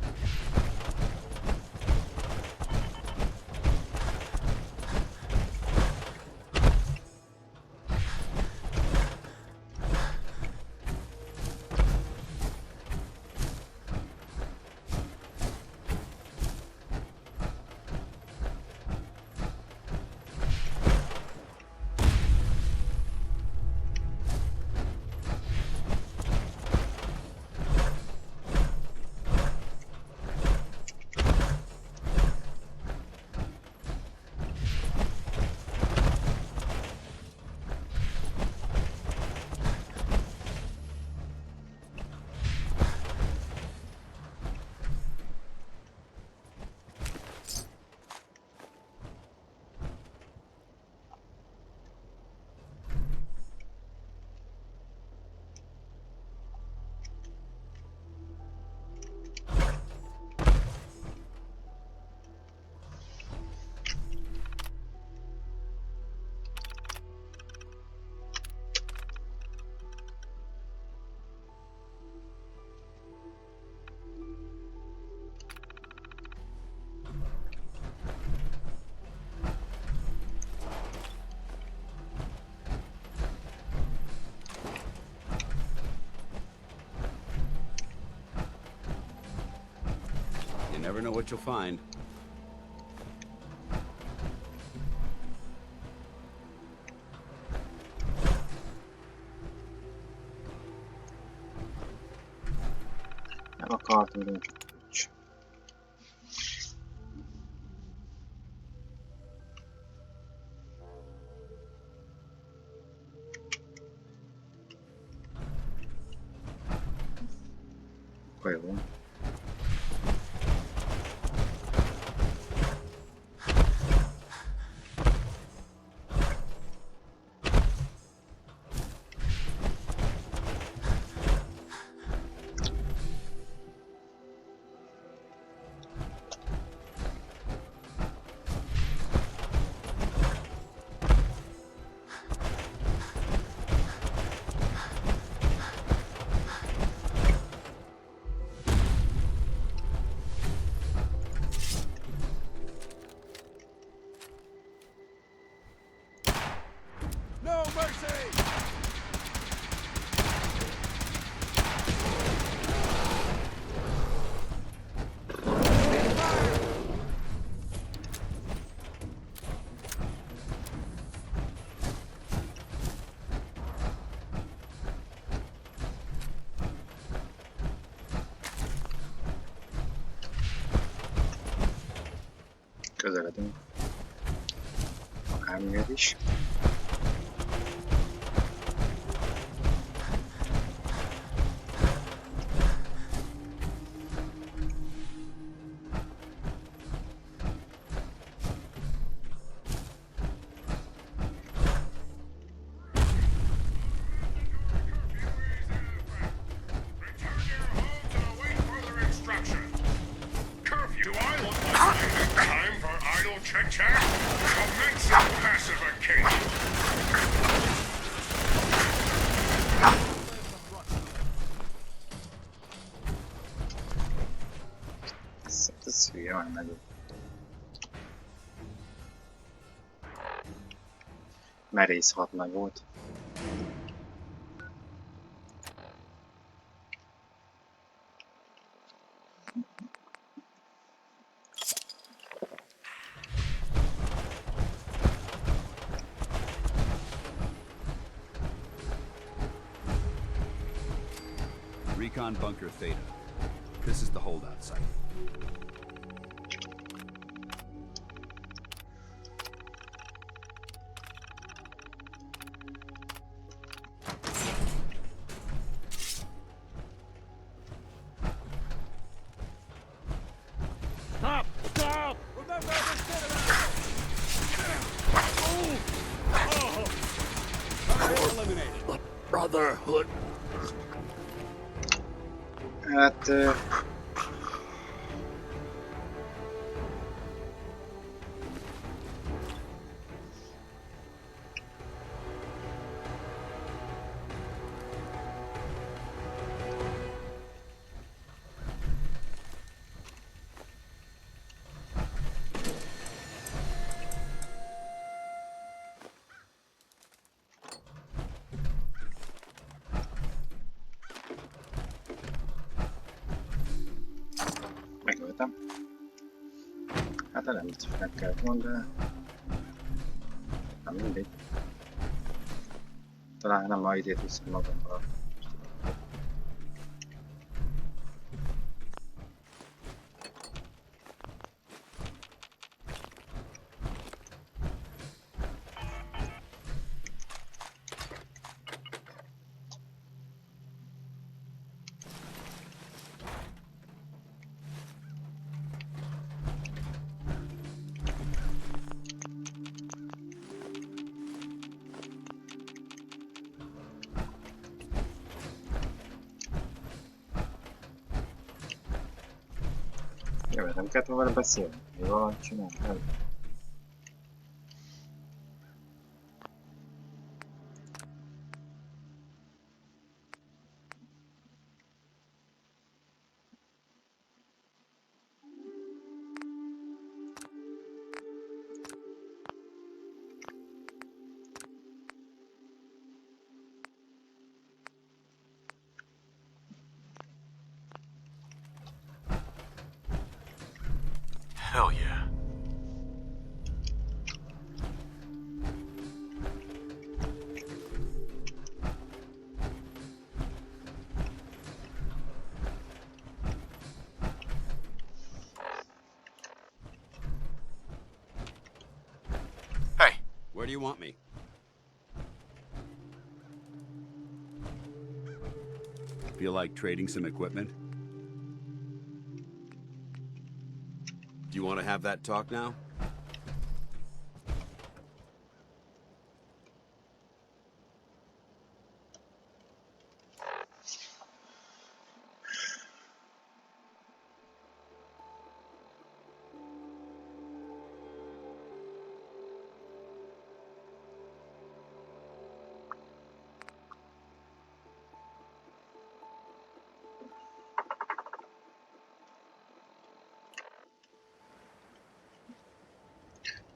You never know what you'll find. Nem akartam, de csak nincs. Akkor jó. No mercy! Közeledünk. Akármiért is. Curfew, I look like time for idle chit-chat. Commence your pacification. Ez hülye van meg. Merész hadnagy volt. Recon Bunker Theta. This is the holdout site. Stop! Stop! Remember this Target eliminated. The Brotherhood. Hát... Megöltem. Hát nem biztos meg kellett volna, de... Nem mindegy. Talán nem ma idét viszont magammal. Jó, nem kellett volna beszélni. Mi valamit csinálni? Nem. do you want me? Feel like trading some equipment? Do you want to have that talk now?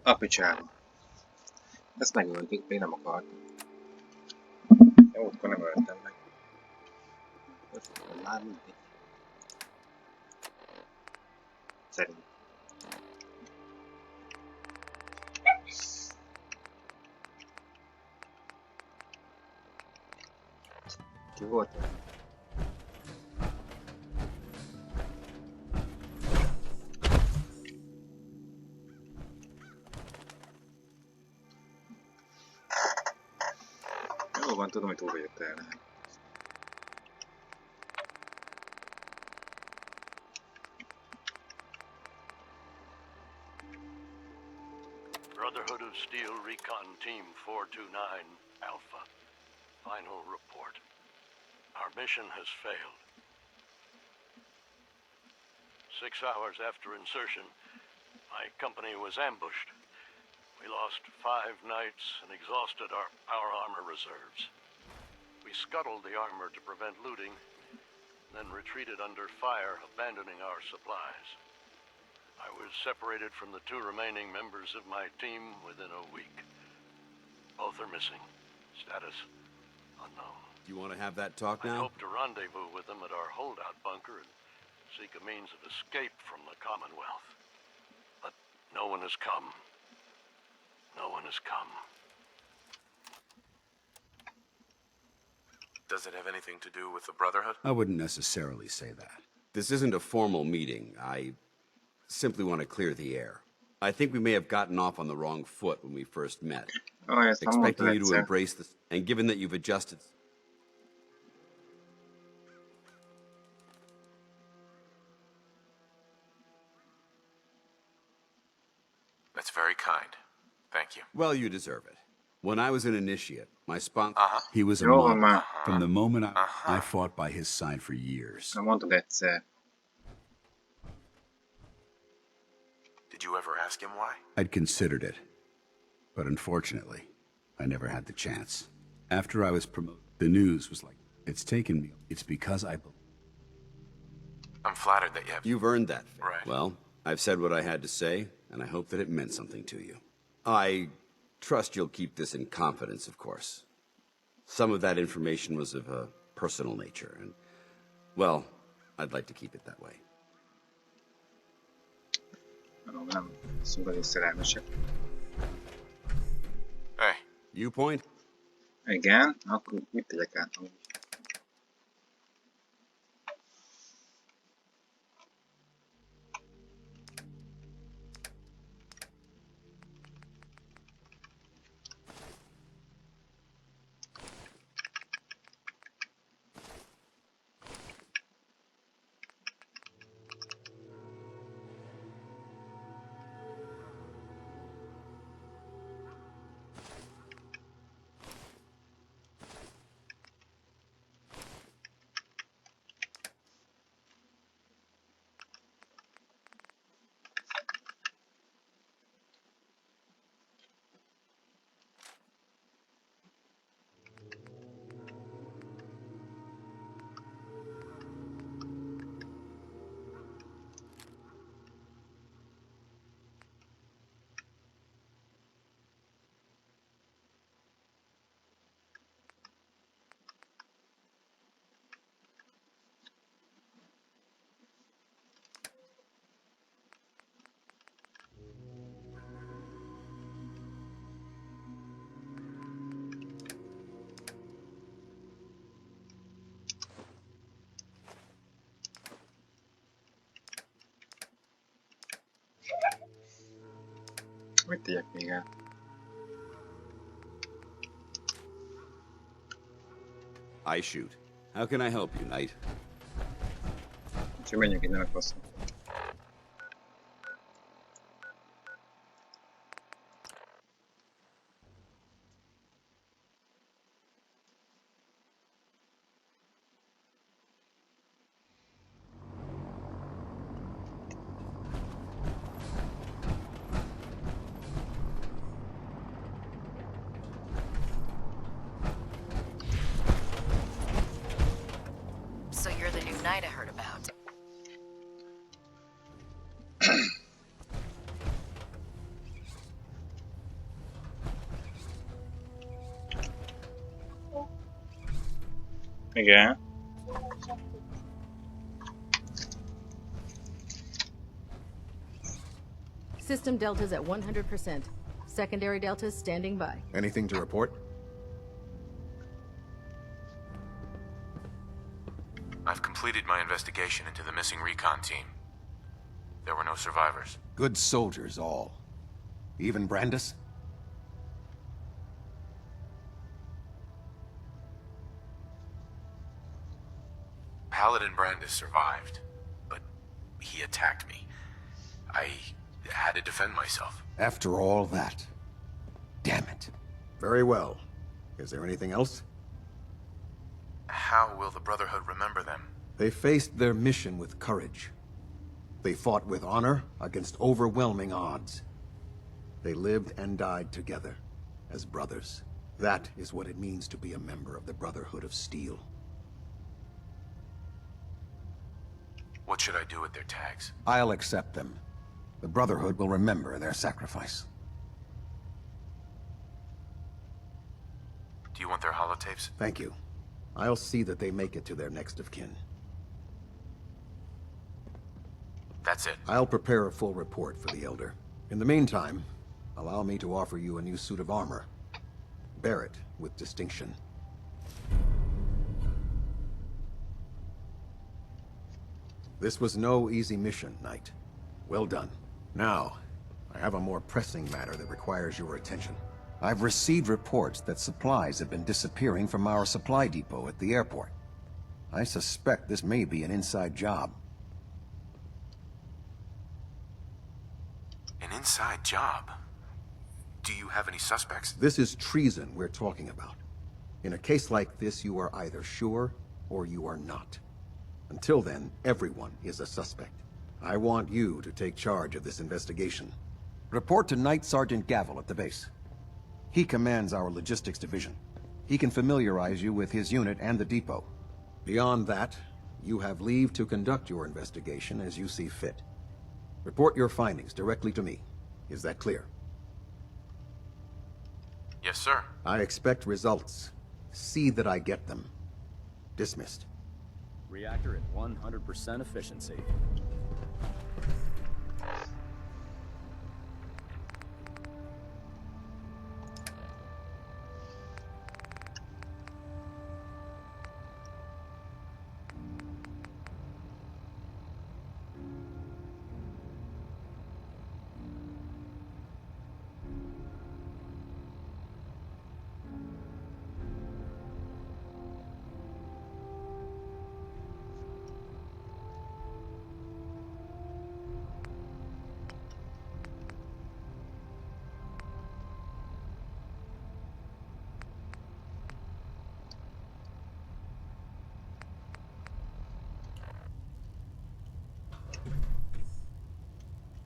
A picsába. Ezt megöltük, még nem akartam. Jó, akkor nem öltem meg. Már mindig. Szerint. Ki volt? Jó van, tudom, hogy túl vagyok tőle. Brotherhood of Steel Recon Team 429 Alpha. Final report. Our mission has failed. 6 hours after insertion, my company was ambushed. We lost 5 knights and exhausted our armor reserves. We scuttled the armor to prevent looting, then retreated under fire, abandoning our supplies. I was separated from the 2 remaining members of my team within a week. Both are missing. Status unknown. Do you want to have that talk I now? hope to rendezvous with them at our holdout bunker and seek a means of escape from the Commonwealth. But no one has come. No one has come. Does it have anything to do with the Brotherhood? I wouldn't necessarily say that. This isn't a formal meeting. I simply want to clear the air. I think we may have gotten off on the wrong foot when we first met. Oh, yes, expecting you to embrace this, and given that you've adjusted... That's very kind. Thank you. Well, you deserve it. When I was an initiate, my sponsor, Uh-huh. he was a Jó model. van már. From the moment I fought by his side for years. Nem mondod egyszer. Did you ever ask him why? I'd considered it, but unfortunately, I never had the chance. After I was promoted, the news was like, it's taken me. It's because I... I'm flattered that you have... You've earned that. Right. Well, I've said what I had to say, and I hope that it meant something to you. I trust you'll keep this in confidence, of course. Some of that information was of a personal nature, and, well, I'd like to keep it that way. Nem szóval is szerelmesek. Hey. Viewpoint? Igen, akkor mit tegyek át? Mit tegyek még el? I shoot. How can I help you, Knight? Úgyhogy menjünk innen a faszon. So you're the new knight I heard about. Igen. System deltas at 100%. Secondary deltas standing by. Anything to report? I've completed my investigation into the missing recon team. There were no survivors. Good soldiers, all. Even Brandis? Paladin Brandis survived, but he attacked me. I had to defend myself. After all that. Damn it. Very well. Is there anything else? How will the Brotherhood remember them? They faced their mission with courage. They fought with honor against overwhelming odds. They lived and died together, as brothers. That is what it means to be a member of the Brotherhood of Steel. What should I do with their tags? I'll accept them. The Brotherhood will remember their sacrifice. Do you want their holotapes? Thank you. I'll see that they make it to their next of kin. That's it. I'll prepare a full report for the Elder. In the meantime, allow me to offer you a new suit of armor. Bear it with distinction. This was no easy mission, Knight. Well done. Now, I have a more pressing matter that requires your attention. I've received reports that supplies have been disappearing from our supply depot at the airport. I suspect this may be an inside job. An inside job? Do you have any suspects? This is treason we're talking about. In a case like this, you are either sure or you are not. Until then, everyone is a suspect. I want you to take charge of this investigation. Report to Knight Sergeant Gavel at the base. He commands our logistics division. He can familiarize you with his unit and the depot. Beyond that, you have leave to conduct your investigation as you see fit. Report your findings directly to me. Is that clear? Yes, sir. I expect results. See that I get them. Dismissed. Reactor at 100% efficiency.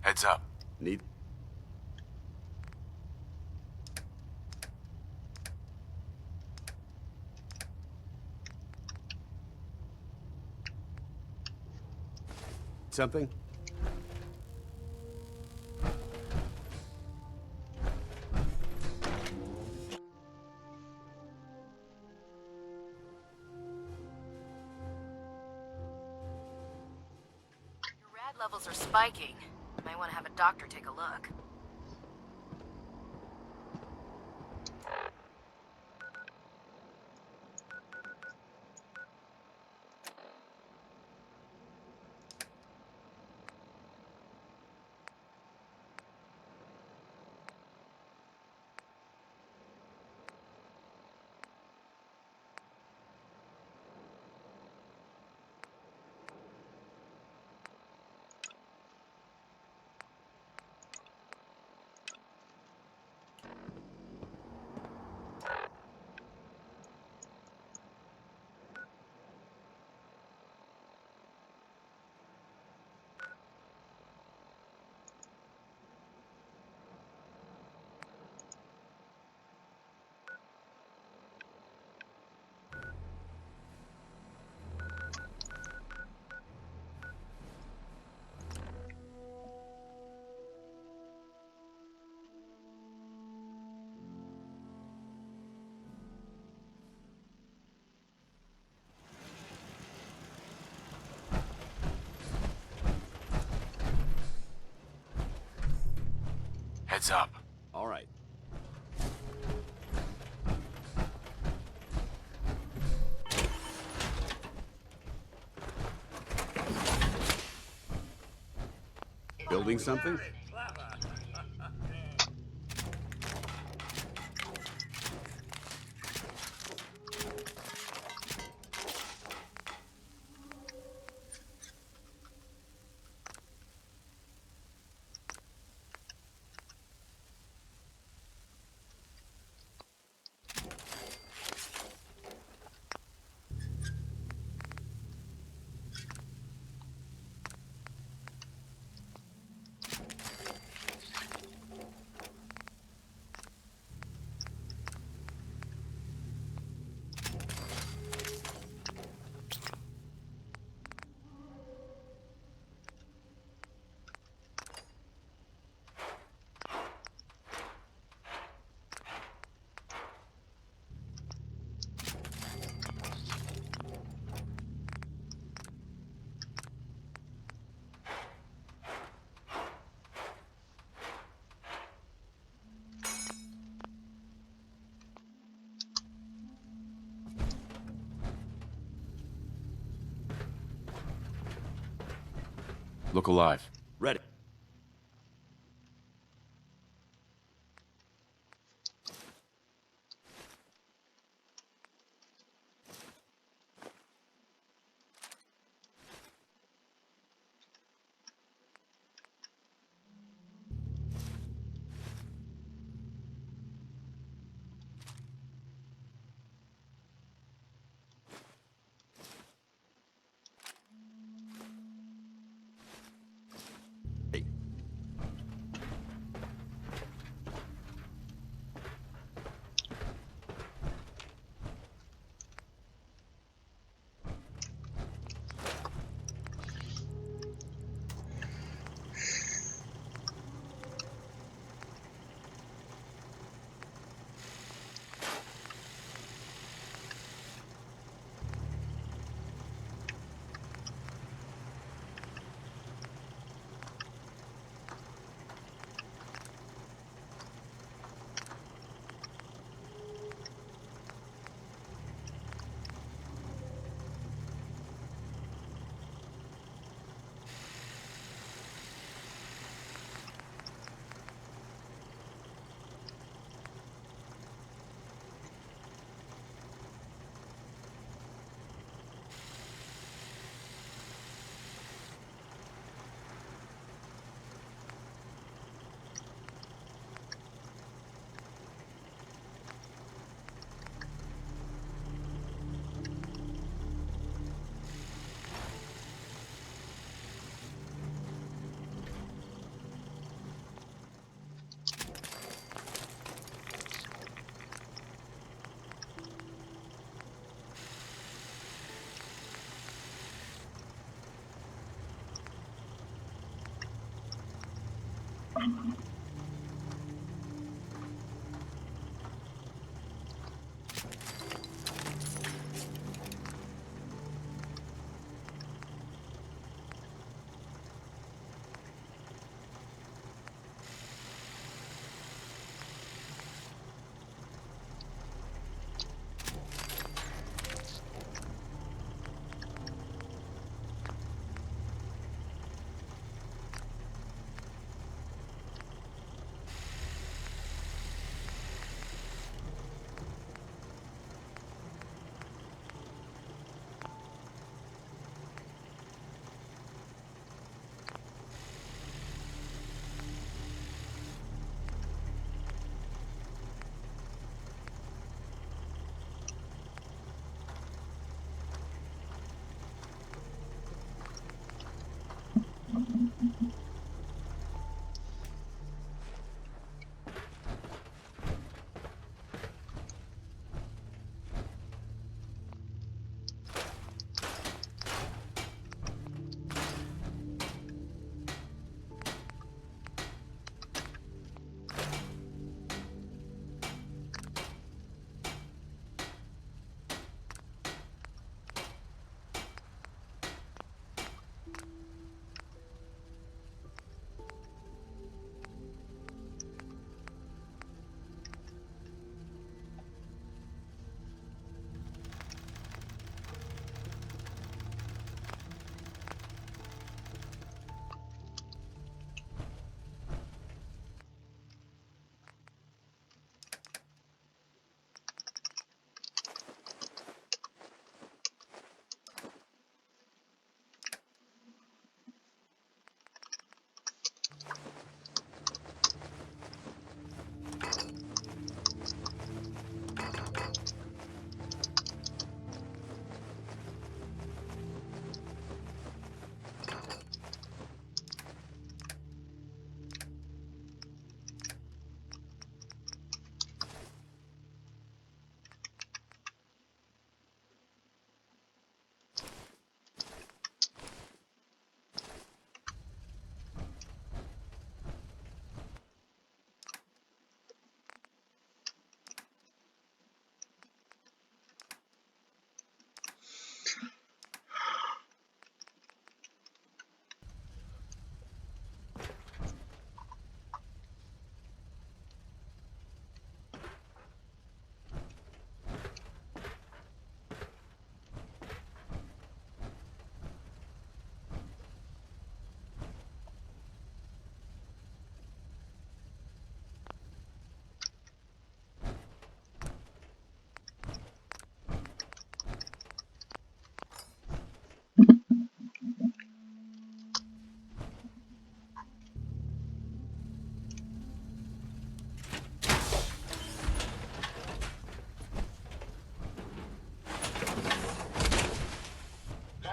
Heads up. Need... Something? Your rad levels are spiking. You might want to have a doctor take a look. Heads up. All right. Building something? Look alive. Ready.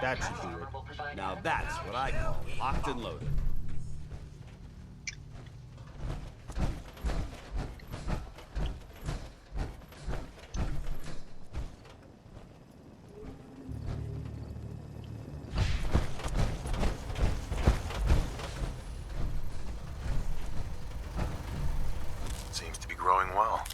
That should do it. Now that's what I call locked and loaded. Seems to be growing well.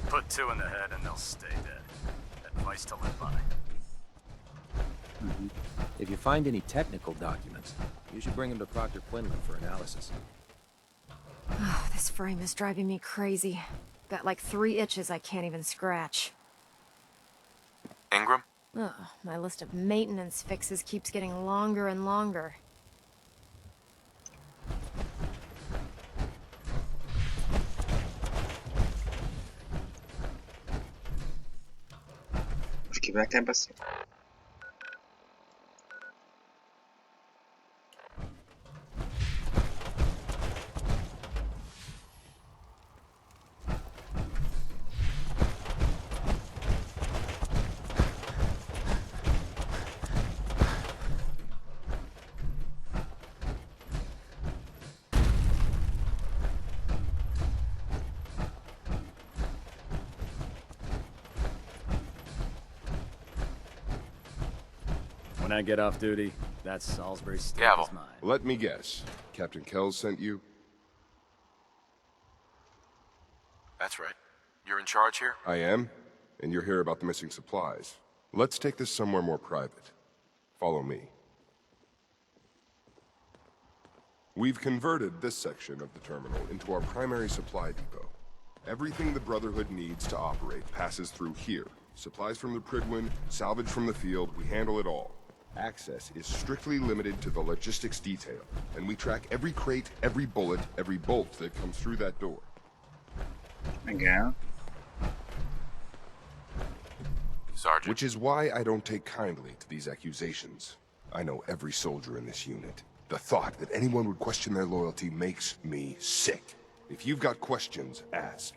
Put 2 in the head and they'll stay dead. Advice to live by. If you find any technical documents, you should bring them to Dr. Quinlan for analysis. Oh, this frame is driving me crazy. Got like 3 itches I can't even scratch. Ingram? Ugh, my list of maintenance fixes keeps getting longer and longer. Most kivel kell beszélni? When I get off duty, that Salisbury steak is mine. Let me guess. Captain Kells sent you? That's right. You're in charge here? I am, and you're here about the missing supplies. Let's take this somewhere more private. Follow me. We've converted this section of the terminal into our primary supply depot. Everything the Brotherhood needs to operate passes through here. Supplies from the Prydwen, salvage from the field, we handle it all. Access is strictly limited to the logistics detail, and we track every crate, every bullet, every bolt that comes through that door. Igen. Sergeant. Which is why I don't take kindly to these accusations. I know every soldier in this unit. The thought that anyone would question their loyalty makes me sick. If you've got questions, ask.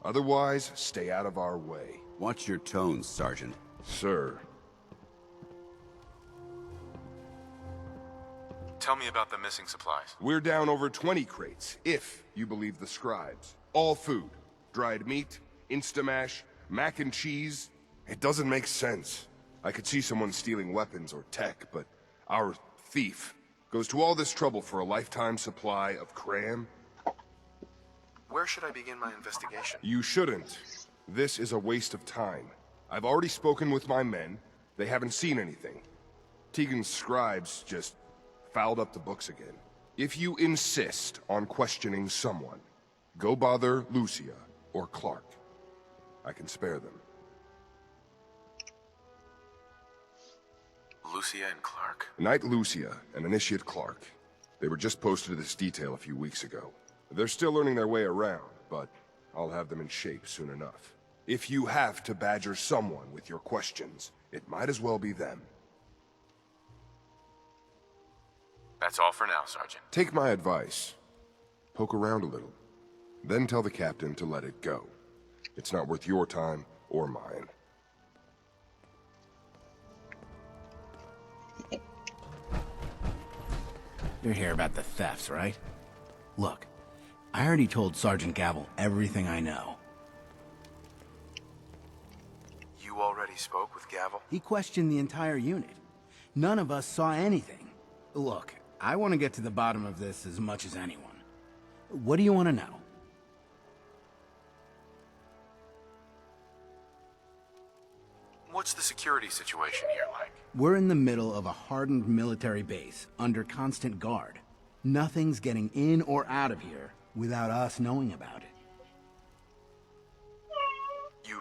Otherwise, stay out of our way. Watch your tones, Sergeant. Sir. Tell me about the missing supplies. We're down over 20 crates, if you believe the scribes. All food. Dried meat, Instamash, mac and cheese. It doesn't make sense. I could see someone stealing weapons or tech, but our thief goes to all this trouble for a lifetime supply of cram? Where should I begin my investigation? You shouldn't. This is a waste of time. I've already spoken with my men. They haven't seen anything. Tegan's scribes just fouled up the books again. If you insist on questioning someone, go bother Lucia or Clark. I can spare them. Lucia and Clark. Knight Lucia and Initiate Clark. They were just posted to this detail a few weeks ago. They're still learning their way around, but I'll have them in shape soon enough. If you have to badger someone with your questions, it might as well be them. That's all for now, Sergeant. Take my advice. Poke around a little. Then tell the captain to let it go. It's not worth your time or mine. You're here about the thefts, right? Look, I already told Sergeant Gavel everything I know. You already spoke with Gavel? He questioned the entire unit. None of us saw anything. Look, I want to get to the bottom of this as much as anyone. What do you want to know? What's the security situation here like? We're in the middle of a hardened military base, under constant guard. Nothing's getting in or out of here without us knowing about it.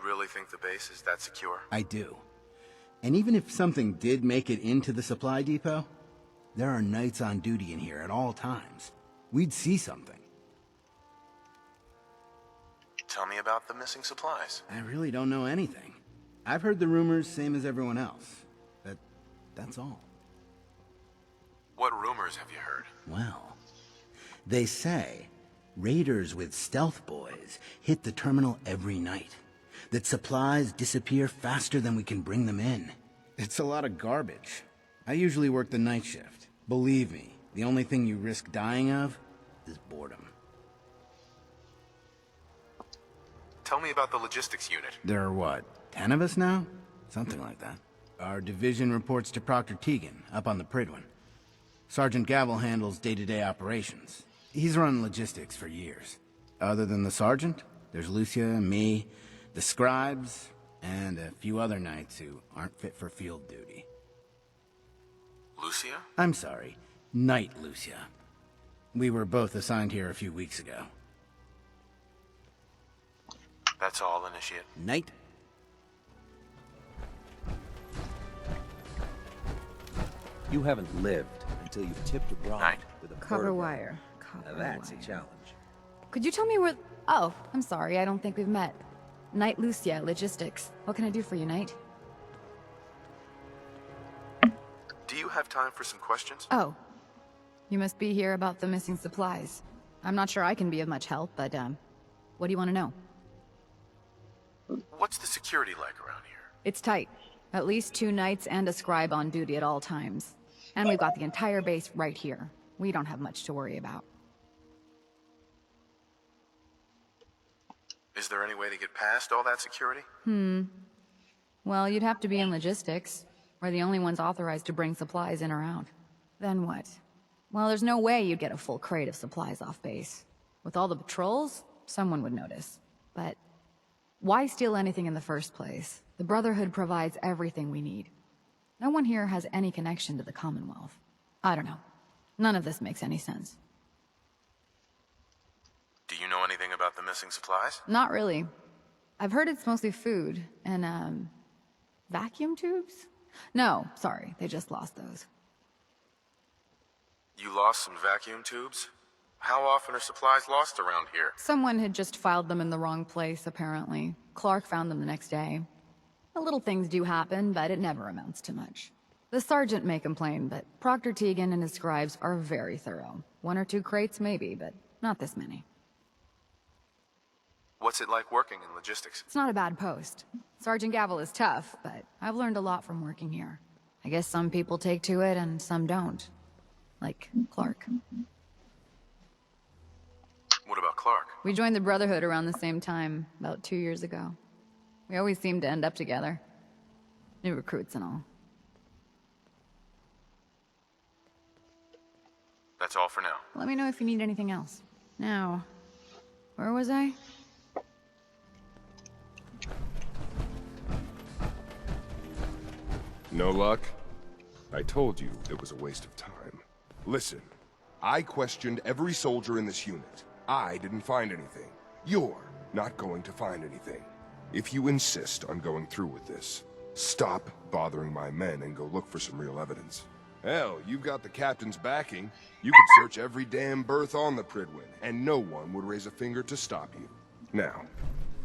really think the base is that secure? I do. And even if something did make it into the supply depot, there are knights on duty in here at all times. We'd see something. Tell me about the missing supplies. I really don't know anything. I've heard the rumors, same as everyone else. That's all. What rumors have you heard? Well, they say raiders with stealth boys hit the terminal every night. That supplies disappear faster than we can bring them in. It's a lot of garbage. I usually work the night shift. Believe me, the only thing you risk dying of is boredom. Tell me about the logistics unit. There are what, 10 of us now? Something like that. Our division reports to Proctor Teagan, up on the Pridwin. Sergeant Gavel handles day-to-day operations. He's run logistics for years. Other than the sergeant, there's Lucia, me, the scribes, and a few other knights who aren't fit for field duty. Lucia? I'm sorry, Knight Lucia. We were both assigned here a few weeks ago. That's all, Initiate. Knight? You haven't lived until you've tipped a bride with a Copper vertebra. wire. Now that's a challenge. Could you tell me where... Oh, I'm sorry, I don't think we've met. Knight Lucia, Logistics. What can I do for you, Knight? Do you have time for some questions? Oh. You must be here about the missing supplies. I'm not sure I can be of much help, but, what do you want to know? What's the security like around here? It's tight. At least 2 knights and a scribe on duty at all times. And we've got the entire base right here. We don't have much to worry about. Is there any way to get past all that security? Well, you'd have to be in logistics. We're the only ones authorized to bring supplies in or out. Then what? Well, there's no way you'd get a full crate of supplies off base. With all the patrols, someone would notice. But why steal anything in the first place? The Brotherhood provides everything we need. No one here has any connection to the Commonwealth. I don't know. None of this makes any sense. Do you know anything about the missing supplies? Not really. I've heard it's mostly food and, vacuum tubes? No, sorry, they just lost those. You lost some vacuum tubes? How often are supplies lost around here? Someone had just filed them in the wrong place, apparently. Clark found them the next day. The little things do happen, but it never amounts to much. The sergeant may complain, but Proctor Teagan and his scribes are very thorough. 1 or 2 crates maybe, but not this many. What's it like working in logistics? It's not a bad post. Sergeant Gavel is tough, but I've learned a lot from working here. I guess some people take to it and some don't. Like Clark. What about Clark? We joined the Brotherhood around the same time, about 2 years ago. We always seem to end up together. New recruits and all. That's all for now. Let me know if you need anything else. Now, where was I? No luck? I told you it was a waste of time. Listen, I questioned every soldier in this unit. I didn't find anything. You're not going to find anything. If you insist on going through with this, stop bothering my men and go look for some real evidence. Hell, you've got the captain's backing. You could search every damn berth on the Pridwin, and no one would raise a finger to stop you. Now,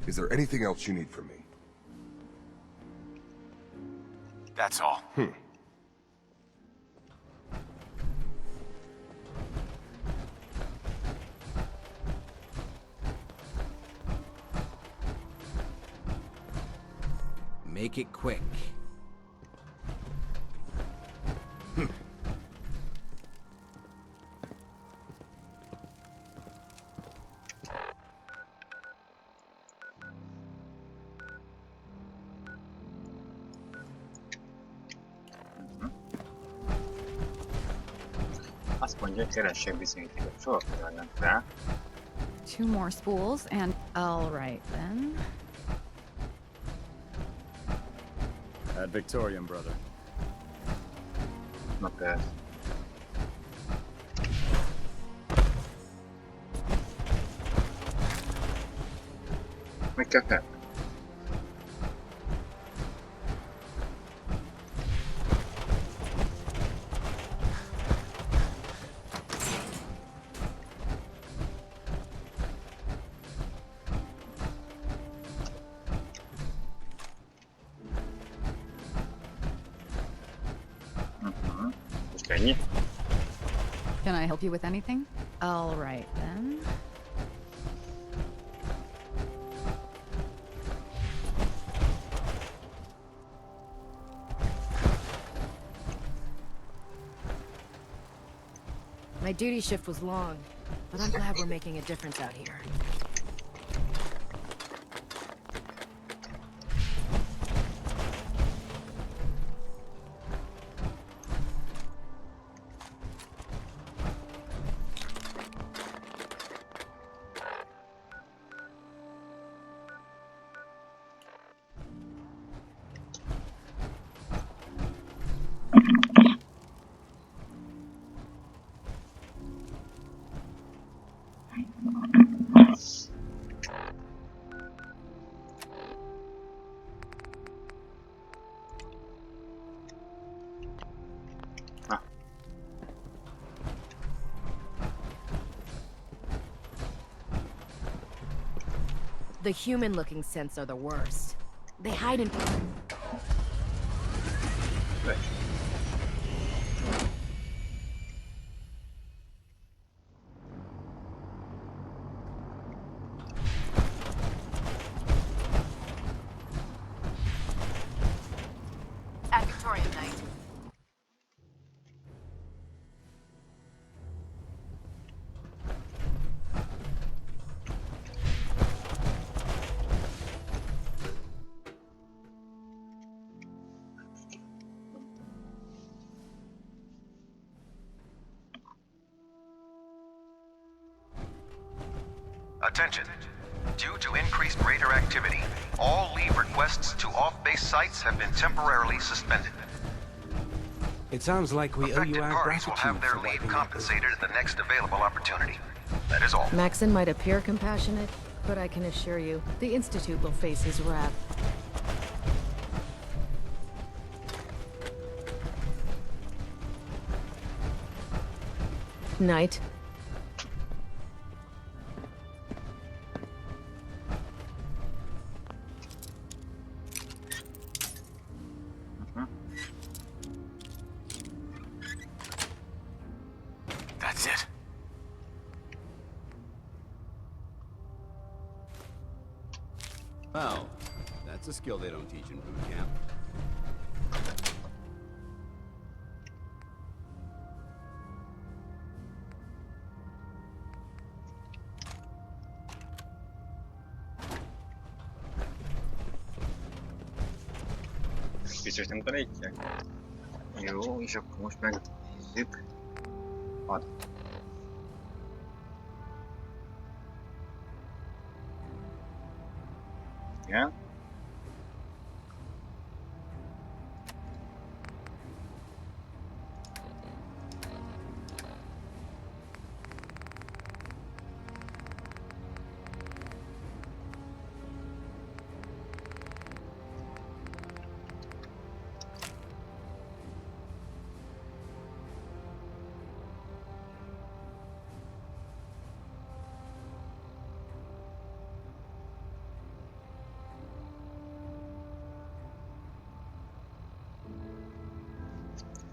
is there anything else you need from me? That's all. Make it quick. Azt mondja, hogy keressek bizonyítékot. Soha nem fel. 2 more spools, and all right then. Ad Victoriam, brother. Not bad. Meg kell fel. Könnyű. Can I help you with anything? All right, then. My duty shift was long, but I'm glad we're making a difference out here. The human-looking scents are the worst. They hide in... At Victoria Knight. Attention. Due to increased raider activity, all leave requests to off-base sites have been temporarily suspended. It sounds like we owe you Affected our parties will have their leave compensated at the next available opportunity. That is all. Maxon might appear compassionate, but I can assure you, the Institute will face his wrath. Knight. That's it. Oh, that's a skill they don't teach in boot camp. Biztos nem tanítják? Jó, és akkor most megnézzük. Adat. Igen.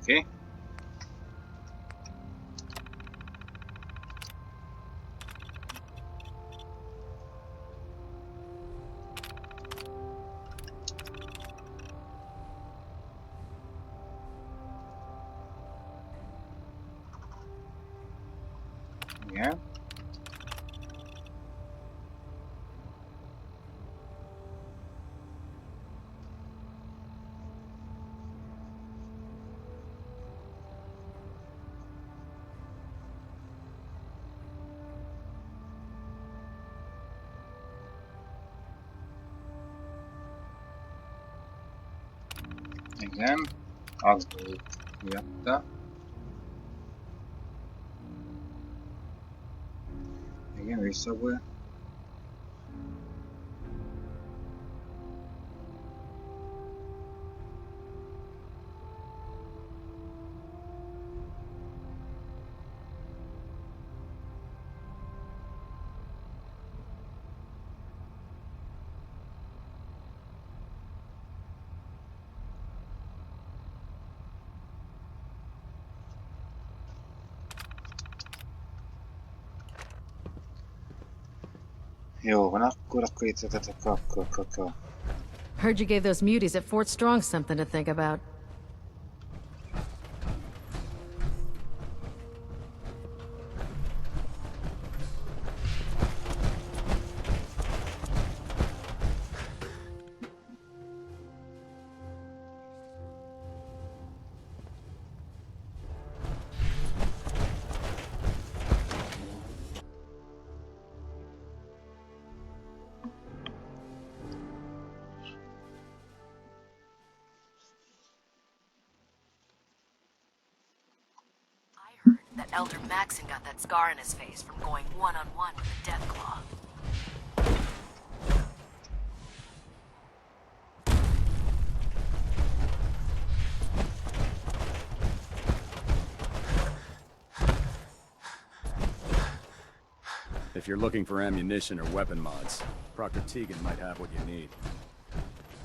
Oké. Igen. Igen. Upgrade miatta. Igen, visszaból. Jó van, akkor itt Heard you gave those muties at Fort Strong something to think about. That Elder Maxon got that scar in his face from going one-on-one with the Deathclaw. If you're looking for ammunition or weapon mods, Proctor Tegan might have what you need.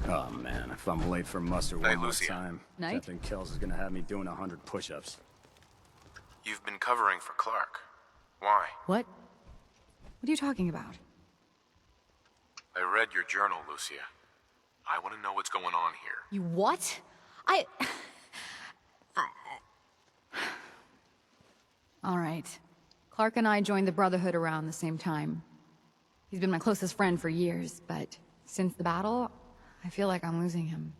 Oh man, if I'm late for muster one more time, Captain Kells is gonna have me doing 100 push-ups. You've been covering for Clark. Why? What? What are you talking about? I read your journal, Lucia. I want to know what's going on here. You what? All right. Clark and I joined the Brotherhood around the same time. He's been my closest friend for years, but since the battle, I feel like I'm losing him.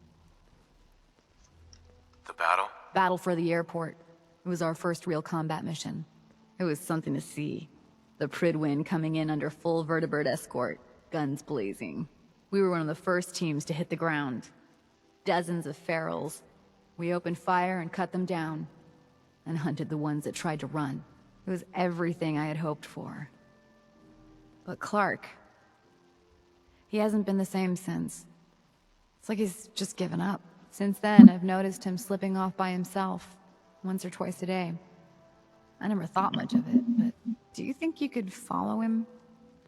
The battle? Battle for the airport. It was our first real combat mission. It was something to see. The Pridwin coming in under full vertebrate escort, guns blazing. We were one of the first teams to hit the ground. Dozens of ferals. We opened fire and cut them down, and hunted the ones that tried to run. It was everything I had hoped for. But Clark, he hasn't been the same since. It's like he's just given up. Since then, I've noticed him slipping off by himself, once or twice a day. I never thought much of it, but do you think you could follow him?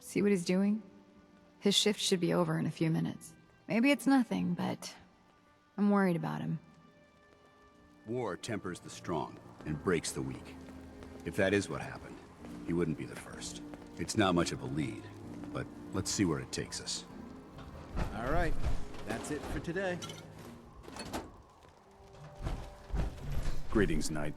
See what he's doing? His shift should be over in a few minutes. Maybe it's nothing, but I'm worried about him. War tempers the strong and breaks the weak. If that is what happened, he wouldn't be the first. It's not much of a lead, but let's see where it takes us. All right, that's it for today. Greetings, Knight.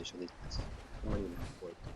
és az itt majd nem folytatjuk.